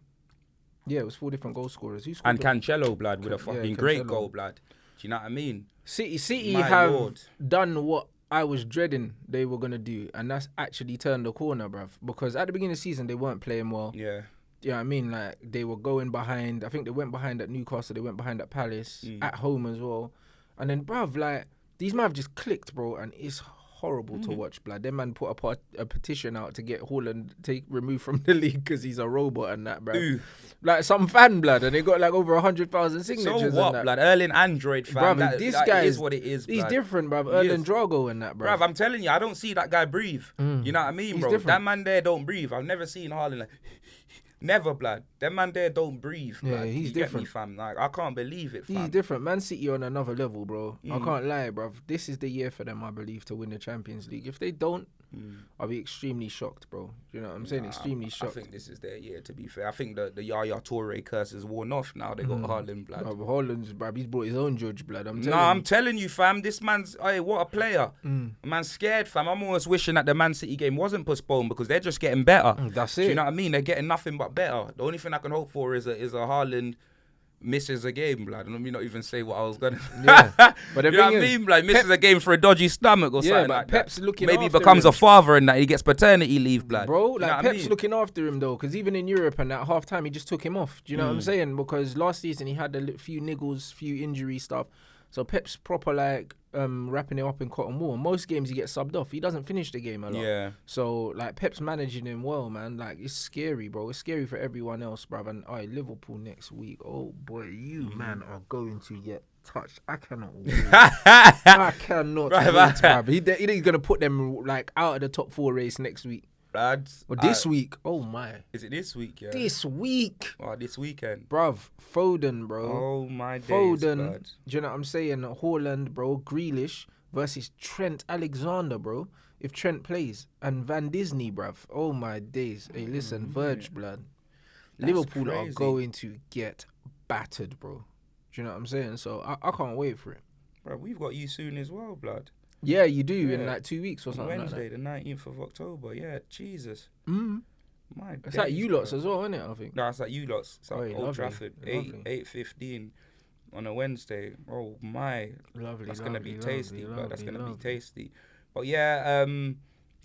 Yeah, it was 4 different goal scorers. And Cancelo, blood, with a fucking great goal, blood. Do you know what I mean? City have done what I was dreading they were going to do, and that's actually turned the corner, bruv. Because at the beginning of the season, they weren't playing well. Yeah. You know what I mean? Like, they were going behind. I think they went behind at Newcastle. They went behind at Palace, at home as well. And then, bruv, like, these men have just clicked, bro, and it's horrible to watch, blood. Them man put a petition out to get Haaland removed from the league because he's a robot and that, bruv. Like, some fan, blood, and they got, like, over 100,000 signatures. So what, blood? Erling Android, fam. Bruv, this guy is what it is, blood. He's different, bruv. Erling Drago and that, bruv. Bruv, I'm telling you, I don't see that guy breathe. You know what I mean, bro? That man there don't breathe. I've never seen Haaland like... Never, blood. That man there don't breathe, blood. Yeah, he's different. Get me, fam. Like, I can't believe it, fam. He's different. Man City on another level, bro. I can't lie, bruv. This is the year for them, I believe, to win the Champions League. If they don't, I'll be extremely shocked, bro. You know what I'm saying? Extremely shocked. I think this is their year, to be fair. I think the Yaya Toure curse is worn off now. They got Haaland, blood. Haaland's, bruv, he's brought his own judge, blood. I'm telling you, fam. This man's, hey, what a player. Man's scared, fam. I'm almost wishing that the Man City game wasn't postponed because they're just getting better. That's it. Do you know what I mean? They're getting nothing but better. The only thing I can hope for is a Haaland misses a game, blood. Let me not even say what I was gonna. Yeah, but you know what I mean? Like, misses a game for a dodgy stomach or something like Pep's that. Looking maybe after becomes him. a father and that he gets paternity leave, blood. Bro, like, you know Pep's looking after him though, because even in Europe and at half time he just took him off. Do you know what I'm saying? Because last season he had a few niggles, few injury stuff. So Pep's proper like wrapping him up in cotton wool. Most games he gets subbed off. He doesn't finish the game a lot. Yeah. So like Pep's managing him well, man. Like, it's scary, bro. It's scary for everyone else, bruv. And Liverpool next week. Oh boy, you man are going to get touched. I cannot wait. I cannot wait, bruv. He's gonna put them like out of the top 4 race next week. Lads, Or this week. Oh my. Is it this week? Yeah. This week. Oh, this weekend. Bruv, Foden, bro. Oh my days, Foden, blood. do you know what I'm saying? Haaland, bro. Grealish versus Trent Alexander, bro. If Trent plays. And Van Disney, bruv. Oh my days. Hey, listen, Verge, blood. That's Liverpool crazy. are going to get battered, bro. Do you know what I'm saying? So I can't wait for it. Bro, we've got you soon as well, blood. Yeah, you do in like 2 weeks or something. Wednesday, like the 19th of October. Yeah, Jesus. that. My It's like days, you lots bro. as well, isn't it? I think. No, it's like you lots. It's like Oi, Old lovely, Trafford, lovely. 8:15 on a Wednesday. Oh my, Lovely. that's gonna be lovely, tasty, lovely, but that's gonna lovely. be tasty. But yeah,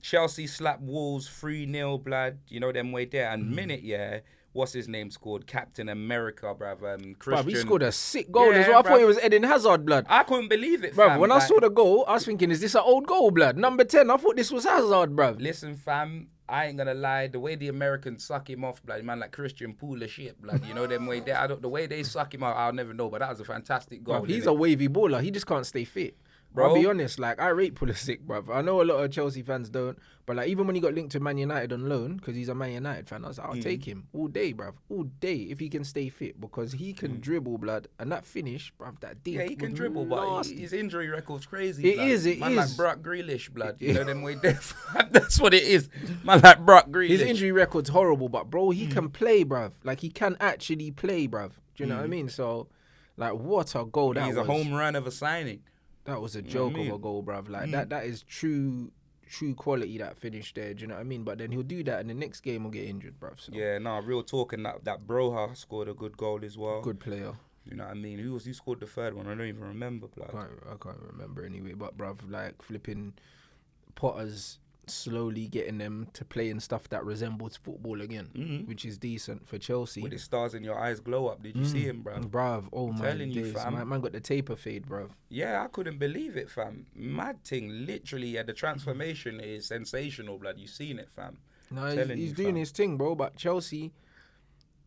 Chelsea slapped Wolves 3-0, blood. You know them way there. And minute, yeah. What's his name scored? Captain America, bruv. Christian. Bruv, he scored a sick goal as Yeah, well. I thought bruv. it was Eden Hazard, blood. I couldn't believe it, Bruv, fam. when I Like, saw the goal, I was thinking, is this an old goal, blood? Number 10, I thought this was Hazard, bruv. Listen, fam, I ain't gonna lie. The way the Americans suck him off, blood, man, like Christian Poole of shit, blood. You know them way there. The way they suck him out, I'll never know. But that was a fantastic goal. Bruv, he's innit? a wavy baller. He just can't stay fit. bro. I'll be honest, like, I rate Pulisic, bruv. I know a lot of Chelsea fans don't, but like, even when he got linked to Man United on loan, because he's a Man United fan, I was like, I'll take him all day, bruv. All day, if he can stay fit, because he can dribble, blood. And that finish, bruv, that dink. Yeah, he can dribble, but his injury record's crazy. It is. Man like Brock Grealish, blood. You know them way there. That's what it is. Man like Brock Grealish. His injury record's horrible, but bro, he can play, bruv. Like, he can actually play, bruv. Do you know what I mean? So, like, what a goal that was. He's a home run of a signing. That was a joke of a goal, bruv. Like, that is true quality, that finish there. Do you know what I mean? But then he'll do that, and the next game will get injured, bruv. So. Yeah, real talk. And that Broha scored a good goal as well. Good player. You know what I mean? Who scored the third one? I don't even remember, blood. I can't remember anyway. But, bruv, like, flipping Potter's slowly getting them to play in stuff that resembles football again, which is decent for Chelsea. With the stars in your eyes glow up. Did you see him, bruv? Bruv, oh my days. You, fam. My man got the taper fade, bruv. Yeah, I couldn't believe it, fam. Mad thing. Literally, the transformation is sensational, blood. You seen it, fam. No, he's doing his thing, bro. But Chelsea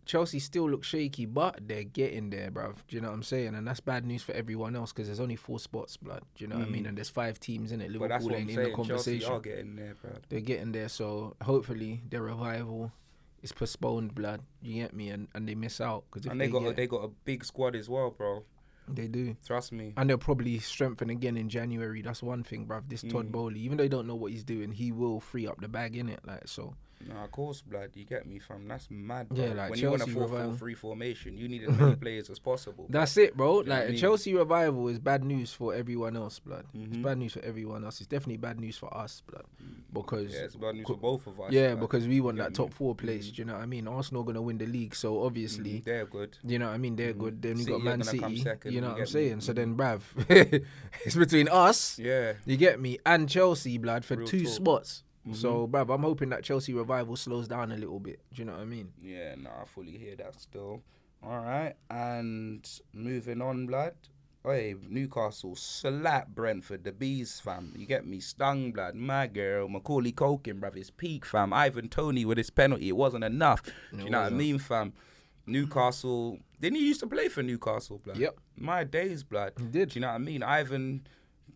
still look shaky, but they're getting there, bruv. Do you know what I'm saying? And that's bad news for everyone else, because there's only 4 spots, blood. Do you know what I mean? And there's 5 teams in it. Liverpool ain't in the conversation. Chelsea are getting there, bruv. They're getting there, so hopefully their revival is postponed, blood. You get me? And they miss out. And they got a big squad as well, bro. They do. Trust me. And they'll probably strengthen again in January. That's one thing, bruv. This Todd Bowley, even though they don't know what he's doing, he will free up the bag, innit? Like, so. No, of course, blood. You get me, fam. That's mad, bro. Yeah, like when Chelsea you want a 4-4-3 formation, you need as many players as possible. That's it, bro. Like, I mean? Chelsea revival is bad news for everyone else, blood. It's bad news for everyone else. It's definitely bad news for us, blood. Because yeah, it's bad news for both of us. Yeah, blood. because we want that top 4 place. Do you know what I mean? Arsenal gonna win the league, so obviously they're good. You know what I mean? They're good. Then you got Man City. Second, you know what I'm me? saying? So then, bruv, it's between us. Yeah, you get me, and Chelsea, blood, for Real 2 talk. spots. So, bruv, I'm hoping that Chelsea revival slows down a little bit. Do you know what I mean? Yeah, I fully hear that still. All right, and moving on, blood. Hey, Newcastle slap Brentford, the Bees, fam. You get me? Stung, blood. My girl, Macaulay Culkin, bruv, his peak, fam. Ivan Toney with his penalty. It wasn't enough. Do you know what I mean, fam? Newcastle. Didn't he used to play for Newcastle, blood? Yep. My days, blood. He did. Do you know what I mean? Ivan,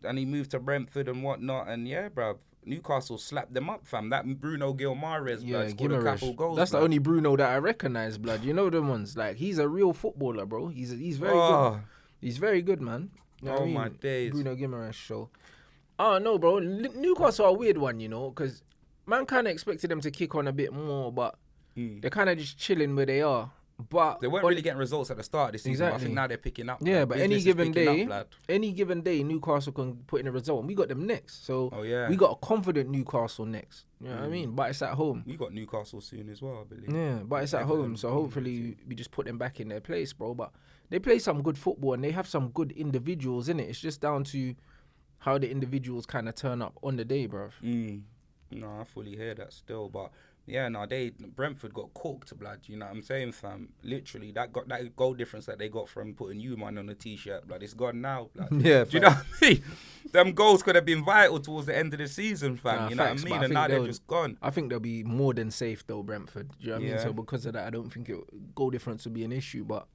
and he moved to Brentford and whatnot, and yeah, bruv. Newcastle slapped them up, fam. That Bruno Guimaraes, blood, scored a couple goals. That's blood. the only Bruno that I recognise, blood. You know them ones. Like, he's a real footballer, bro. He's very good. He's very good, man. You know what I mean? My days. Bruno Guimaraes show. Oh, no, bro. Newcastle are a weird one, you know, because man kind of expected them to kick on a bit more, but they're kind of just chilling where they are. But they weren't really getting results at the start of the season. Exactly. But I think now they're picking up. Yeah, but any given day, up, Newcastle can put in a result, and we got them next. So yeah. we got a confident Newcastle next. You know what I mean? But it's at home. We got Newcastle soon as well, I believe. Yeah, but it's at home, so hopefully we just put them back in their place, bro. But they play some good football, and they have some good individuals in it. It's just down to how the individuals kind of turn up on the day, bro. No, I fully hear that still, but yeah, no, Brentford got cooked, blood. You know what I'm saying, fam? Literally, that goal difference that they got from putting you man on the t-shirt, blood. It's gone now, blood. Yeah, do you know what I mean? Them goals could have been vital towards the end of the season, fam. Nah, you know facts, what I mean? And now they're just gone. I think they'll be more than safe though, Brentford. Do you know what I mean? So because of that, I don't think goal difference will be an issue. But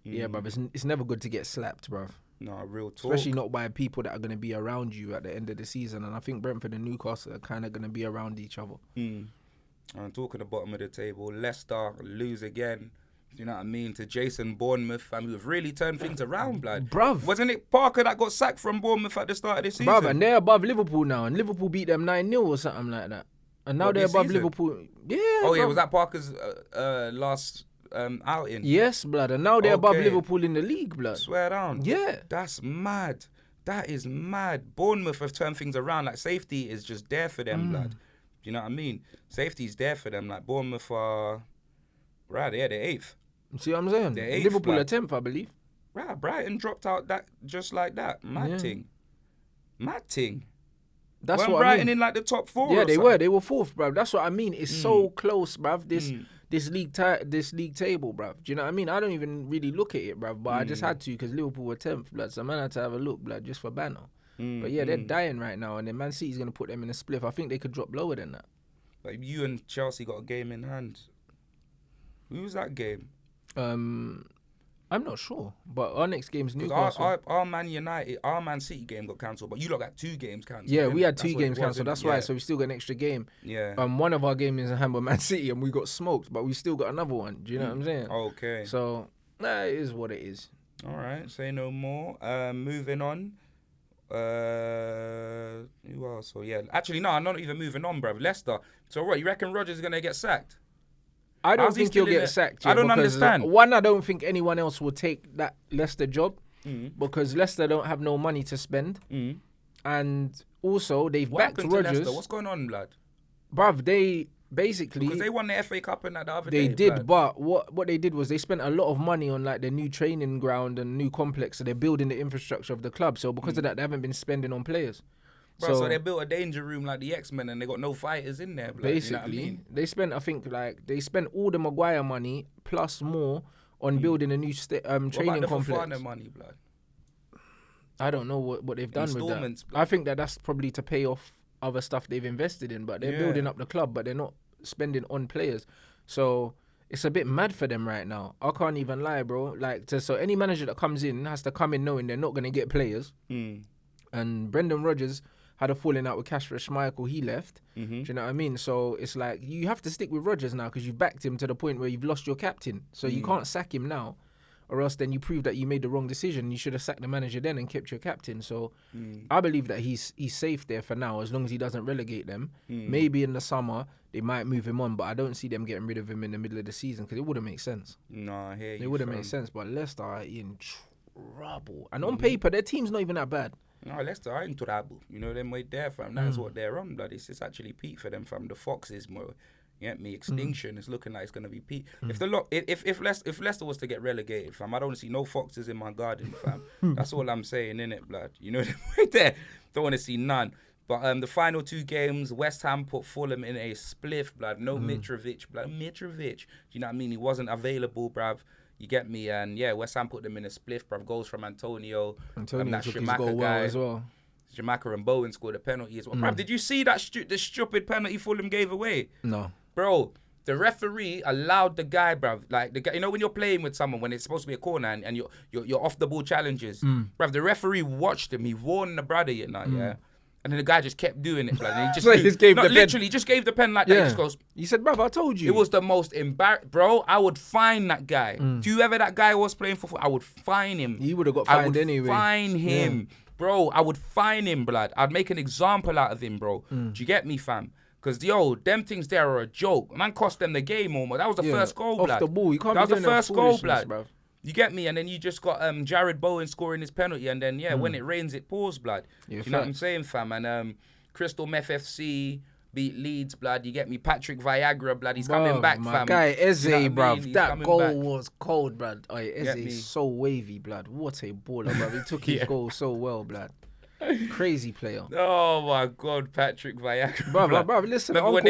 yeah, bruv, it's never good to get slapped, bruv. No, real talk. Especially not by people that are going to be around you at the end of the season. And I think Brentford and Newcastle are kind of going to be around each other. And talking the bottom of the table, Leicester lose again. You know what I mean? To Jason Bournemouth, and who've really turned things around, blood. Bruv. Wasn't it Parker that got sacked from Bournemouth at the start of the season? Bruv, and they're above Liverpool now. And Liverpool beat them 9-0 or something like that. And now they're above Liverpool. Yeah. Oh, yeah, bruv. was that Parker's last outing? Yes, blood. And now they're above Liverpool in the league, blood. Swear down. Yeah. That's mad. That is mad. Bournemouth have turned things around. Like, safety is just there for them, blood. Do you know what I mean? Safety's there for them. Like, Bournemouth are... Right, yeah, they're 8th. See what I'm saying? They're 8th, Liverpool blood. are 10th, I believe. Right, Brighton dropped out that just like that. Mad thing. That's Weren't what Brighton I mean. in like the top 4? Yeah, or they something? were. They were 4th, bruv. That's what I mean. It's so close, bruv. This league table, bruv. Do you know what I mean? I don't even really look at it, bruv. But I just had to because Liverpool were 10th, blood. So man had to have a look, blood, just for banner. But yeah, they're dying right now, and then Man City's gonna put them in a spliff. I think they could drop lower than that. But you and Chelsea got a game in hand. Who was that game? I'm not sure, but our next game's Newcastle. Our Man City game got cancelled, but you lot got 2 games cancelled. Yeah, we had 2 games cancelled. That's why. So we still got an extra game. Yeah. One of our games is in hand with Man City, and we got smoked, but we still got another one. Do you know what I'm saying? Okay. So it is what it is. All right. Say no more. Moving on. Who else? So yeah. Actually, no, I'm not even moving on, bruv. Leicester. So what? You reckon Rodgers is gonna get sacked? I don't think he'll get sacked. I don't understand. One, I don't think anyone else will take that Leicester job because Leicester don't have no money to spend. And also, they've backed Rodgers. What's going on, blood? Bruv, they basically... Because they won the FA Cup and that the other day. They did, but what they did was they spent a lot of money on like the new training ground and new complex. So they're building the infrastructure of the club. So because of that, they haven't been spending on players. Bro, so they built a danger room like the X-Men and they got no fighters in there. Basically, you know what I mean? they spent, I think, they spent all the Maguire money plus more on building a new training complex. What about the Fofana money, blood? I don't know what they've done with that. I think that's probably to pay off other stuff they've invested in, but they're building up the club, but they're not spending on players. So it's a bit mad for them right now. I can't even lie, bro. So any manager that comes in has to come in knowing they're not going to get players. And Brendan Rodgers had a falling out with Kasper Schmeichel. He left. Do you know what I mean? So it's like you have to stick with Rodgers now because you've backed him to the point where you've lost your captain. So you can't sack him now, or else then you prove that you made the wrong decision. You should have sacked the manager then and kept your captain. So I believe that he's safe there for now as long as he doesn't relegate them. Maybe in the summer they might move him on, but I don't see them getting rid of him in the middle of the season because it wouldn't make sense. No, I hear you. It wouldn't make sense. But Leicester are in trouble, and on paper their team's not even that bad. No, Leicester are in trouble. You know, them way there, fam. That's what they're on, blood. It's actually peak for them, fam. The Foxes, more. You get me? Extinction. It's looking like it's going to be peak. If Leicester was to get relegated, fam, I don't see no Foxes in my garden, fam. That's all I'm saying, innit, blood? You know, them way there. Don't want to see none. But the final 2 games, West Ham put Fulham in a spliff, blood. No Mitrovic, blood. Mitrovic. Do you know what I mean? He wasn't available, bruv. You get me? And yeah, West Ham put them in a spliff, bruv. Goals from Antonio. That took his goal well as well. Jamaica and Bowen scored a penalty as well. Bruv, did you see that the stupid penalty Fulham gave away? No. Bro, the referee allowed the guy, bruv. Like, the guy, you know when you're playing with someone, when it's supposed to be a corner and you're off the ball challenges? Bruv, the referee watched him. He warned the brother, you know, yeah? And then the guy just kept doing it, blood. And he just gave the literally pen. Just gave the pen like that. He just goes. He said, "Bruv, I told you." It was the most bro. I would fine that guy. Whoever that guy was playing for, I would fine him. He would have got fined anyway. Fine him, bro. I would fine him, blood. I'd make an example out of him, bro. Do you get me, fam? Because them things there are a joke. Man, cost them the game almost. That was the first goal, blood. Off the ball, you can't. That be was doing the first goal, blood. Bruv. You get me? And then you just got Jared Bowen scoring his penalty, and then when it rains, it pours, blood. You know what I'm saying, fam? And Crystal Meth FC beat Leeds, blood. You get me? Patrick Viagra, blood. He's coming back, my fam. Guy, Eze, you know bruv. That goal back. was cold, blood. Eze is so wavy, blood. What a baller, bruv. He took his goal so well, blood. Crazy player. Oh my God, Patrick Viagra. Bruv, listen. Remember when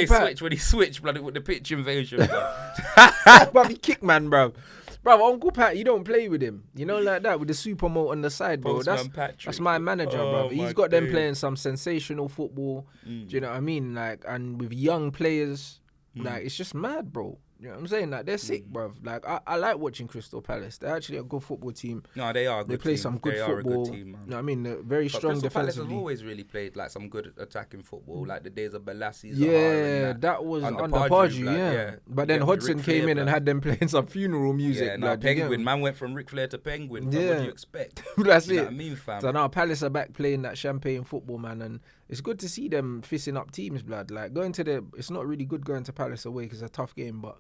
he switched, blood, with the pitch invasion, blood. Bruv, he kick man, bruv. Bro, Uncle Pat, you don't play with him. You know, like that, with the super moat on the side, bro. That's my manager, bro. He's got them playing some sensational football. Do you know what I mean? Like, and with young players, like, it's just mad, bro. You know what I'm saying? Like, they're sick, bro. Like, I like watching Crystal Palace. They're actually a good football team. No, they are a good team. They play some good football. Are a good team, man. You know what I mean? They're very strong Crystal defensively. Palace have always really played, like, some good attacking football. Like, the days of Balassi. Yeah, that was under Pardew, yeah. But then Hodgson came in and had them playing some funeral music. Yeah, now Penguin. Man went from Ric Flair to Penguin. Yeah. What do you expect? That's you know it. what I mean, fam? So now Palace are back playing that champagne football, man. And it's good to see them fisting up teams, blood. Like, it's not really good going to Palace away because it's a tough game, but...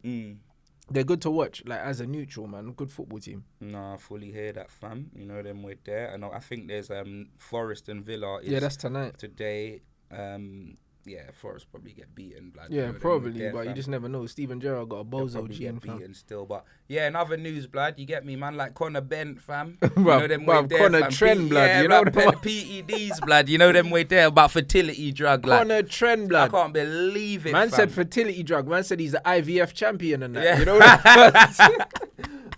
They're good to watch, like, as a neutral, man. Good football team. No, I fully hear that, fam. You know them with there. And I think there's Forest and Villa. That's tonight. Today. Forest probably get beaten. Blood. Yeah, you know probably, there, but fam. You just never know. Steven Gerrard got a bozo get fam. beaten still. But yeah, in other news, blood, you get me, man, like Connor Bent, fam. You know them way there, Connor Trent, blood. You know PEDs, blood. You know them way there about fertility drug, like. Connor Trent, blood. I can't believe it, man. Fam. Said fertility drug. Man said he's the IVF champion and that. Yeah. You know that?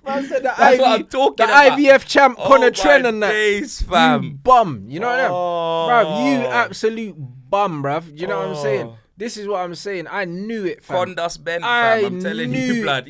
Man said That's what I'm talking about. IVF champ, Connor Trent and that. Days, fam. You bum. You know what I mean? Bruv, you absolute bum, bruv. You know what I'm saying? This is what I'm saying. I knew it, fam. Fondus Ben, fam. I'm telling you, blood.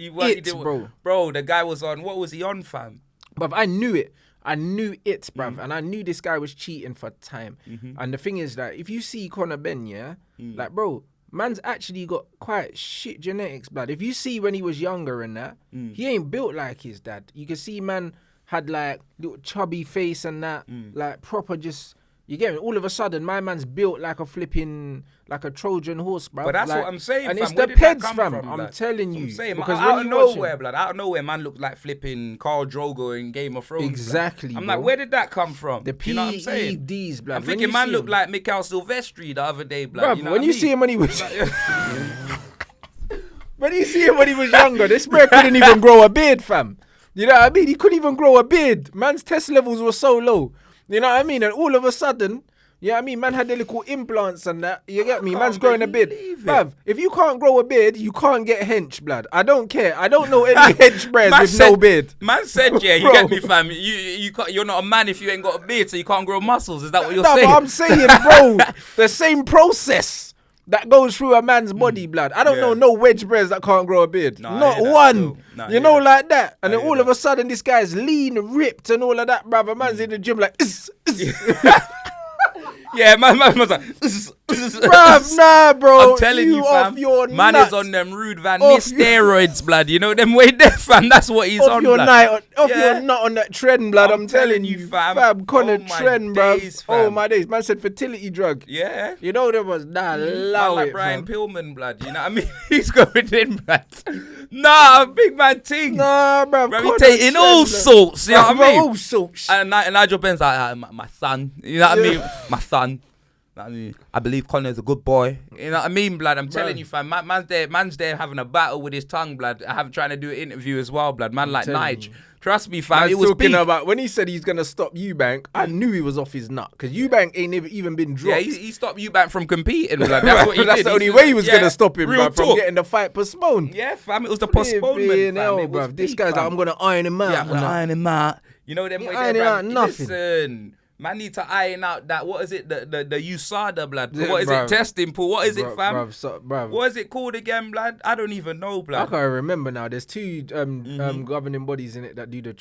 Bro. Bro, the guy was on, what was he on, fam? But I knew it. Bruv. And I knew this guy was cheating for time. And the thing is that if you see Conor Ben, like, bro, man's actually got quite shit genetics, blood. If you see when he was younger and that, he ain't built like his dad. You can see man had like little chubby face and that, like proper just... You get me? All of a sudden, my man's built like a flipping, like a Trojan horse, bruv. But that's like, what I'm saying, and fam. it's Where the did that peds, come fam. from, I'm blood? telling you. I'm saying, because out when of you watch nowhere, him, blood. Out of nowhere, man looked like flipping Khal Drogo in Game of Thrones. Exactly, blood. I'm bro. like, where did that come from? The you know what I'm saying? PEDs, blood. I'm thinking man looked like Mikhail Silvestri the other day, blood. Bruv, You know when what you I mean? see him when he was... when you see him when he was younger, this man couldn't even grow a beard, fam. You know what I mean? He couldn't even grow a beard. Man's test levels were so low. You know what I mean? And all of a sudden... You know what I mean? Man had the little implants and that. You get me? Man's growing a beard. Bruv, if you can't grow a beard, you can't get hench, blood. I don't care. I don't know any hench bros with no beard. Man said, yeah, you get me, fam. You're not a man if you ain't got a beard, so you can't grow muscles. Is that what you're saying? But I'm saying, bro, the same process that goes through a man's body, blood. I don't know no wedge bros that can't grow a beard. Not one. You know, like that. And then all of a sudden, this guy's lean, ripped, and all of that, bruv. A man's in the gym like, yeah, man's like, bruv, nah, bro. I'm telling you, fam. Man nuts. is on them rude Van Ness steroids, blood. You know them way there, fam. That's what he's on, your blood. You're not on that trend, blood. I'm telling you, fam. Conor trend, bruv. Oh my days, man said fertility drug. Yeah. You know there was allow like it, Brian fam. Pillman, blood. You know what I mean? He's going in, blood. Nah, big man ting. Nah, bruv. He's taking all sorts. You know what I mean? All sorts. And Nigel Benn's like, my son. You know what I mean? My son. I believe Connor's a good boy. You know what I mean, blood? I'm telling you, fam. Man's there having a battle with his tongue, blood. Trying to do an interview as well, blood. Man like Nige. Trust me, fam. It was talking peak. about when he said he's gonna stop Eubank. I knew he was off his nut because Eubank ain't even been dropped. Yeah, he stopped Eubank from competing. Blood. That's what he That's did. the only way he was gonna stop him, real bruv, from talk. getting the fight postponed. Yeah, fam. It was the postponement, fam. It was This peak, guy's like, fam. I'm gonna iron him out. Yeah, I'm gonna iron him out. You know them way ironing there, out bruv. nothing. Listen, man need to iron out that, what is it, the USADA, blood. Yeah, what is bruv. it, testing pool? What is it, fam? Bruv. What is it called again, blood? I don't even know, I blood. can't remember now. There's two governing bodies in it that do the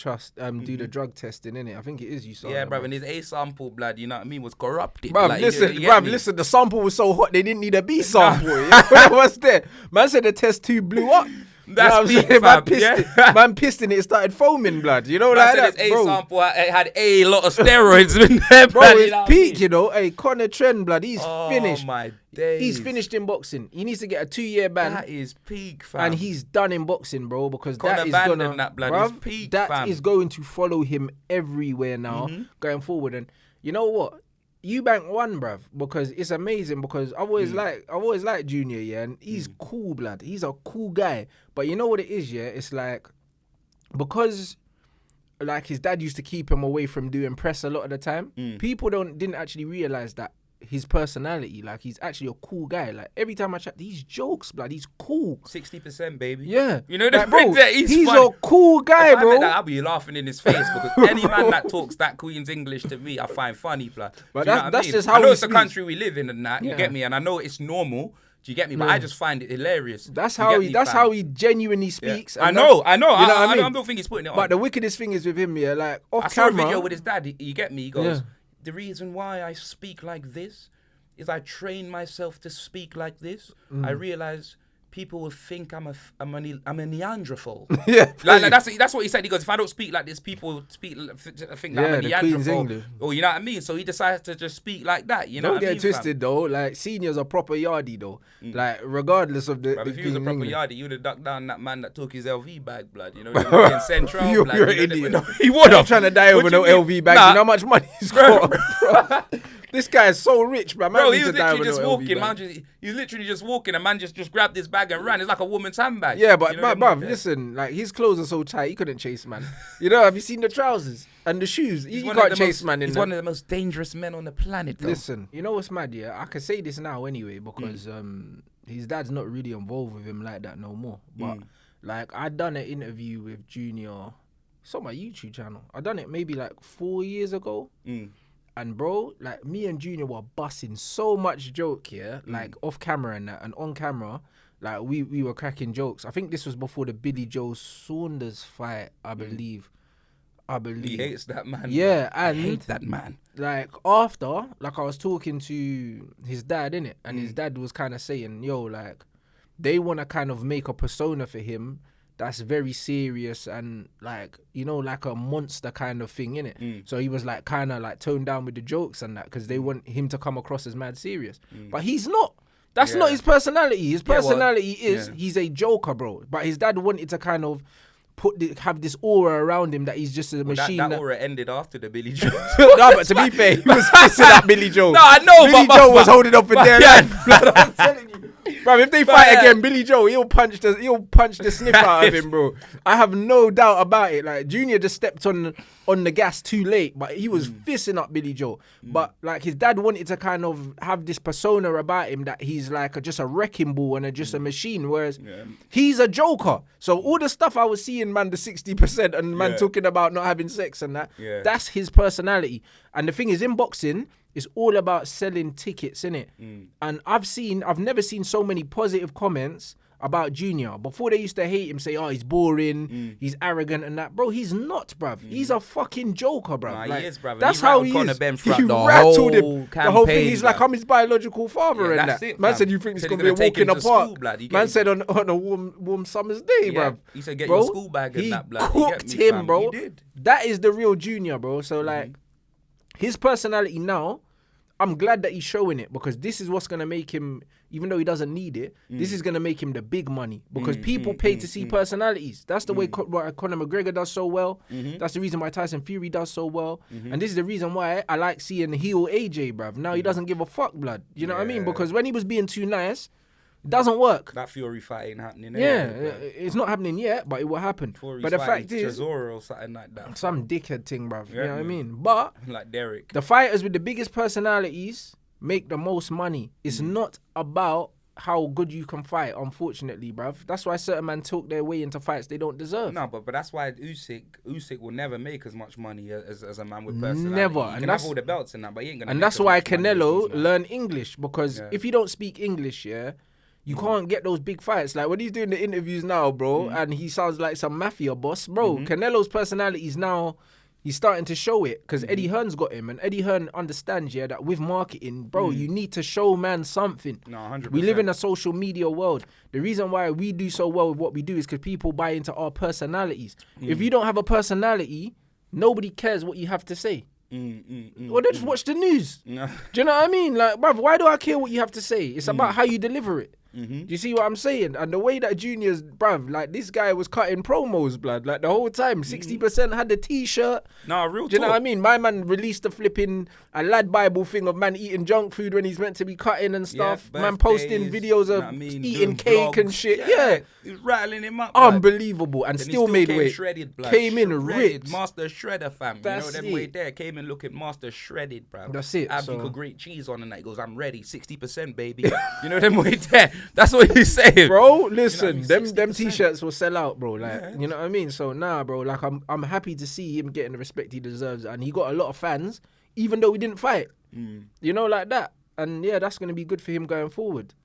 do the drug testing in it. I think it is USADA. Yeah, bruv, and his A sample, blood, you know what I mean, was corrupted. Bruv, like, listen, you get me? listen, the sample was so hot they didn't need a B sample. You know what was there? Man said the test tube blew up. That's you know peak, what I'm fam, saying? yeah? Man pissed in it, started foaming, blood. You know, Man like said that, his A bro. sample had a lot of steroids in there, Bro, blood. it's peak, you know. Hey, Conor Trent, blood, he's finished. Oh, my days. He's finished in boxing. He needs to get a 2-year ban. That is peak, fam. And he's done in boxing, bro, because Conor that is abandoned gonna, that, blood. bruv, It's peak, that fam. is going to follow him everywhere now, going forward. And you know what? Eubank won, bruv, because it's amazing. Because I've always liked Junior, yeah, and he's cool, blood. He's a cool guy. But you know what it is, yeah? It's like because like his dad used to keep him away from doing press a lot of the time. People didn't actually realize that his personality, like he's actually a cool guy. Like every time I chat, these jokes, blood, he's cool. 60%, baby. Yeah, You know the like, bro, he's funny. a cool guy, If I bro. met that, I'll be laughing in his face because any man that talks that Queen's English to me, I find funny, blood. But Do you know what I that's mean? just how I know he it's the speaks. country we live in and that, you get me? And I know it's normal. Do you get me? But I just find it hilarious. That's You how get he. me, That's fam? how he genuinely Yeah. speaks. I and know. You know what I mean? I don't think he's putting it on. But the wickedest thing is with him, yeah, like off I saw camera. a video with his dad. You get me? He goes, Yeah. the reason why I speak like this is I train myself to speak like this. I realize people will think I'm a Neanderthal. Yeah, like that's what he said. He goes, if I don't speak like this, people will think that I'm Yeah, a the Queen's Neanderthal. English. Or you know what I mean? So he decides to just speak like that. You know Don't what I mean? get twisted though. Like seniors are proper yardie though. Like regardless of the. But the if he was a Queen's proper English. yardie, you would have ducked down that man that took his LV bag, blood. You know, in Central. You're blood, an you know, idiot. no, he would I'm have. trying to die over What no you mean? LV bag. Nah. You know how much money he's got, bro. This guy is so rich, bro. Man Bro, needs he was to die literally over just no walking. LV bag. He was literally just walking. A man just grabbed his bag and ran. It's like a woman's handbag. Yeah, but You know what I bruv, mean? listen, like his clothes are so tight, he couldn't chase man. You know, have you seen the trousers and the shoes? He's You one of can't the chase most- man in He's them. one of the most dangerous men on the planet, though. Listen, you know what's mad, yeah? I can say this now anyway because his dad's not really involved with him like that no more. But like I done an interview with Junior. It's on my YouTube channel. I done it maybe like 4 years ago. And bro, like me and Junior were busting so much joke here, like off camera and that, and on camera, like we were cracking jokes. I think this was before the Billy Joe Saunders fight, I believe. I believe. He hates that man. Yeah, bro. I and hate that man. Like after, like I was talking to his dad, innit? And his dad was kind of saying, yo, like, they want to kind of make a persona for him that's very serious and like, you know, like a monster kind of thing, innit? So he was like kind of like toned down with the jokes and that because they want him to come across as mad serious. But he's not. That's not his personality. His personality is he's a joker, bro. But his dad wanted to kind of have this aura around him that he's just a machine. That aura ended after the Billy Joe. No, but to be fair, he was pissing at Billy Joe. No, I know, Billy but Joe was holding up in their life. I'm telling you. Bro, if they fight yeah. again, Billy Joe, he'll punch the sniff out of him, bro. I have no doubt about it. Like Junior just stepped on the gas too late, but he was fisting up Billy Joe. But like his dad wanted to kind of have this persona about him that he's like just a wrecking ball and just a machine, whereas he's a joker. So all the stuff I was seeing, man, the 60% and man talking about not having sex and that, that's his personality. And the thing is, in boxing, it's all about selling tickets, innit? And I've never seen so many positive comments about Junior. Before they used to hate him, say, oh, he's boring, he's arrogant and that. Bro, he's not, bruv. He's a fucking joker, bruv. Nah, like, he is, bruv. That's he how he Conor is. Ben He rattled him. The whole thing, he's like, I'm his biological father and that. Man said, you think it's going to be a walk in the park? Man said on a warm summer's day, bruv. He said, get your school bag and that, blood. He cooked him, bro. He did. That is the real Junior, bro. So, like, his personality now, I'm glad that he's showing it because this is what's going to make him, even though he doesn't need it, this is going to make him the big money because people pay to see personalities. That's the way why Conor McGregor does so well. That's the reason why Tyson Fury does so well. And this is the reason why I like seeing heel AJ, bruv. Now he doesn't give a fuck, blood. You know what I mean? Because when he was being too nice, it doesn't work. That Fury fight ain't happening. It's not happening yet, but it will happen. Fury's but the fact is, Chisora or something like that. Some dickhead thing, bruv. You know what I mean? But like Derek, the fighters with the biggest personalities make the most money. It's not about how good you can fight, unfortunately, bruv. That's why certain men talk their way into fights they don't deserve. No, but that's why Usyk will never make as much money as a man with personality. Never. He can have all the belts and that, but he ain't gonna. And that's why Canelo learn English because if you don't speak English, you can't get those big fights. Like when he's doing the interviews now, bro, and he sounds like some mafia boss, bro. Canelo's personality is now, he's starting to show it because Eddie Hearn's got him, and Eddie Hearn understands, that with marketing, bro, you need to show man something. No, 100%. We live in a social media world. The reason why we do so well with what we do is because people buy into our personalities. If you don't have a personality, nobody cares what you have to say. Or they just watch the news. Do you know what I mean? Like, bruv, why do I care what you have to say? It's about how you deliver it. Do you see what I'm saying? And the way that Junior's, bruv, like this guy was cutting promos, blood, like the whole time. 60% had the t-shirt. No, real Do you know what I mean? My man released the flipping a lad Bible thing of man eating junk food when he's meant to be cutting and stuff. Man posting videos of eating cake and shit. Yeah. He's rattling him up. Unbelievable. And then still made weight. Shredded, blood. Came in shredded. ripped. Master Shredder, fam. That's you know them it. way there. Came in looking master shredded, bruv. That's it. Abby could grate cheese on and that. He goes, I'm ready. 60%, baby. You know them way there. That's what he's saying. Bro, listen, You know what I mean? them 60%. t-shirts will sell out, bro. Like, you know what I mean? So nah, bro, like I'm happy to see him getting the respect he deserves, and he got a lot of fans, even though he didn't fight. You know, like that. And yeah, that's gonna be good for him going forward.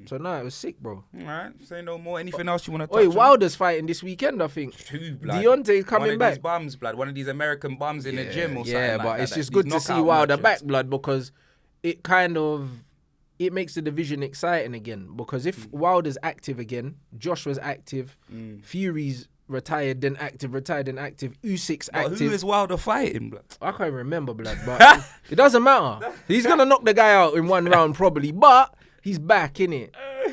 So nah, it was sick, bro. Alright, say no more. Anything else you want to touch Wait, on? Wilder's fighting this weekend, I think. Blood. Deontay's coming one of back. These bums, blood. One of these American bums in the gym or something. Yeah, like but that, it's like just these good to see knockout Wilder matches. back, blood, because it kind of makes the division exciting again. Because if Wilder's active again, Josh was active, Fury's retired, then active, retired, then active, Usyk's But active. who is Wilder fighting, blood? I can't remember, blood, but it doesn't matter. He's gonna knock the guy out in one round probably, but he's back, innit?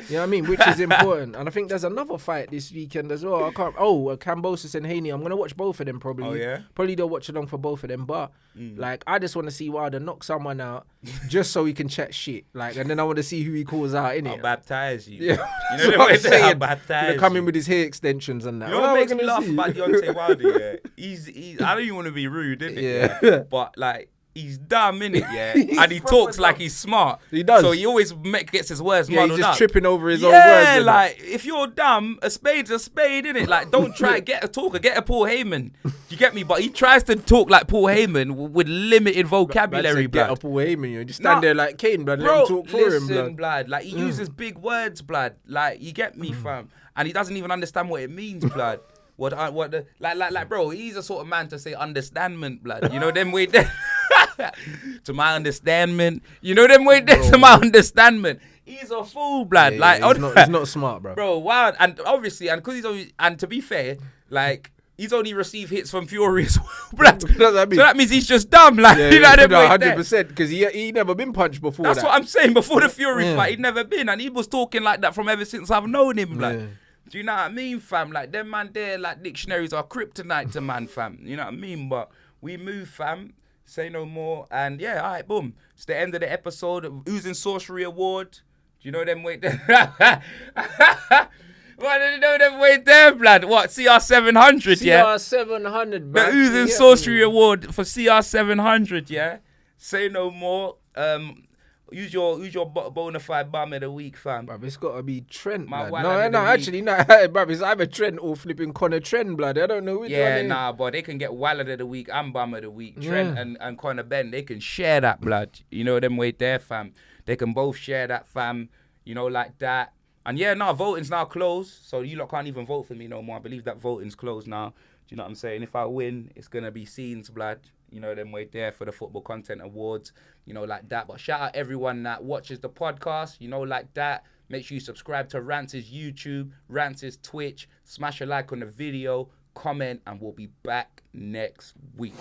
You know what I mean? Which is important. And I think there's another fight this weekend as well. Kambosos and Haney. I'm gonna watch both of them probably. Oh, yeah? Probably don't watch along for both of them, but like I just want to see Wilder knock someone out just so he can chat shit. Like, and then I want to see who he calls out, innit? I'll baptize you. Yeah. You That's know the what way I'm they saying. baptize Come you. in with his hair extensions and that. You know what makes me laugh about Deontay Wilder, yeah? He's I don't even want to be rude, innit? Yeah. But like, he's dumb, innit, yeah? And he talks like he's smart. He does. So he always gets his words Yeah, muddled he's just up. tripping over his own words. Yeah, and like, if you're dumb, a spade's a spade, innit? Like, don't try to get a talker, get a Paul Heyman. You get me? But he tries to talk like Paul Heyman with limited vocabulary, Get blood. up away, man. You just stand there like Kane, blood. Let Bro, him talk for him, listen, blood. Like, he uses big words, blood. Like, you get me, fam. And he doesn't even understand what it means, blood. Like, bro, he's a sort of man to say understandment, blood. You know them way there. To my understandment. You know them way there to my understandment. He's a fool, blood. Yeah, like, he's not smart, bro. Bro, wow. And obviously, and because he's always, and to be fair, like, he's only received hits from Fury as well, blood. So that means he's just dumb, like, you know them way there. 100%, because he never been punched before. That's what I'm saying. Before the Fury fight, he'd never been, and he was talking like that from ever since I've known him, blood. Yeah. Do you know what I mean, fam? Like, them man there, like, dictionaries are kryptonite to man, fam. You know what I mean? But we move, fam. Say no more. And yeah, all right, boom. It's the end of the episode of Oozing Sorcery Award. Do you know them way there? What, do you know them way there, blood? What, CR700, yeah? CR700, bro. The Oozing Sorcery Award for CR700, yeah? Say no more. Who's your bona fide bum of the week, fam? Bruv, it's got to be Trent, My blood. No, actually, bruv, it's either Trent or flipping Connor Trent, blood. I don't know which one. Yeah, nah, but they can get Wallet of the week and Bum of the week. Trent and Connor Ben, they can share that, blood. You know them way there, fam. They can both share that, fam. You know, like that. And yeah, nah, voting's now closed, so you lot can't even vote for me no more. I believe that voting's closed now. Do you know what I'm saying? If I win, it's going to be scenes, blood. You know, them way there for the Football Content Awards, you know, like that. But shout out everyone that watches the podcast, you know, like that. Make sure you subscribe to Rants' YouTube, Rants' Twitch. Smash a like on the video, comment, and we'll be back next week.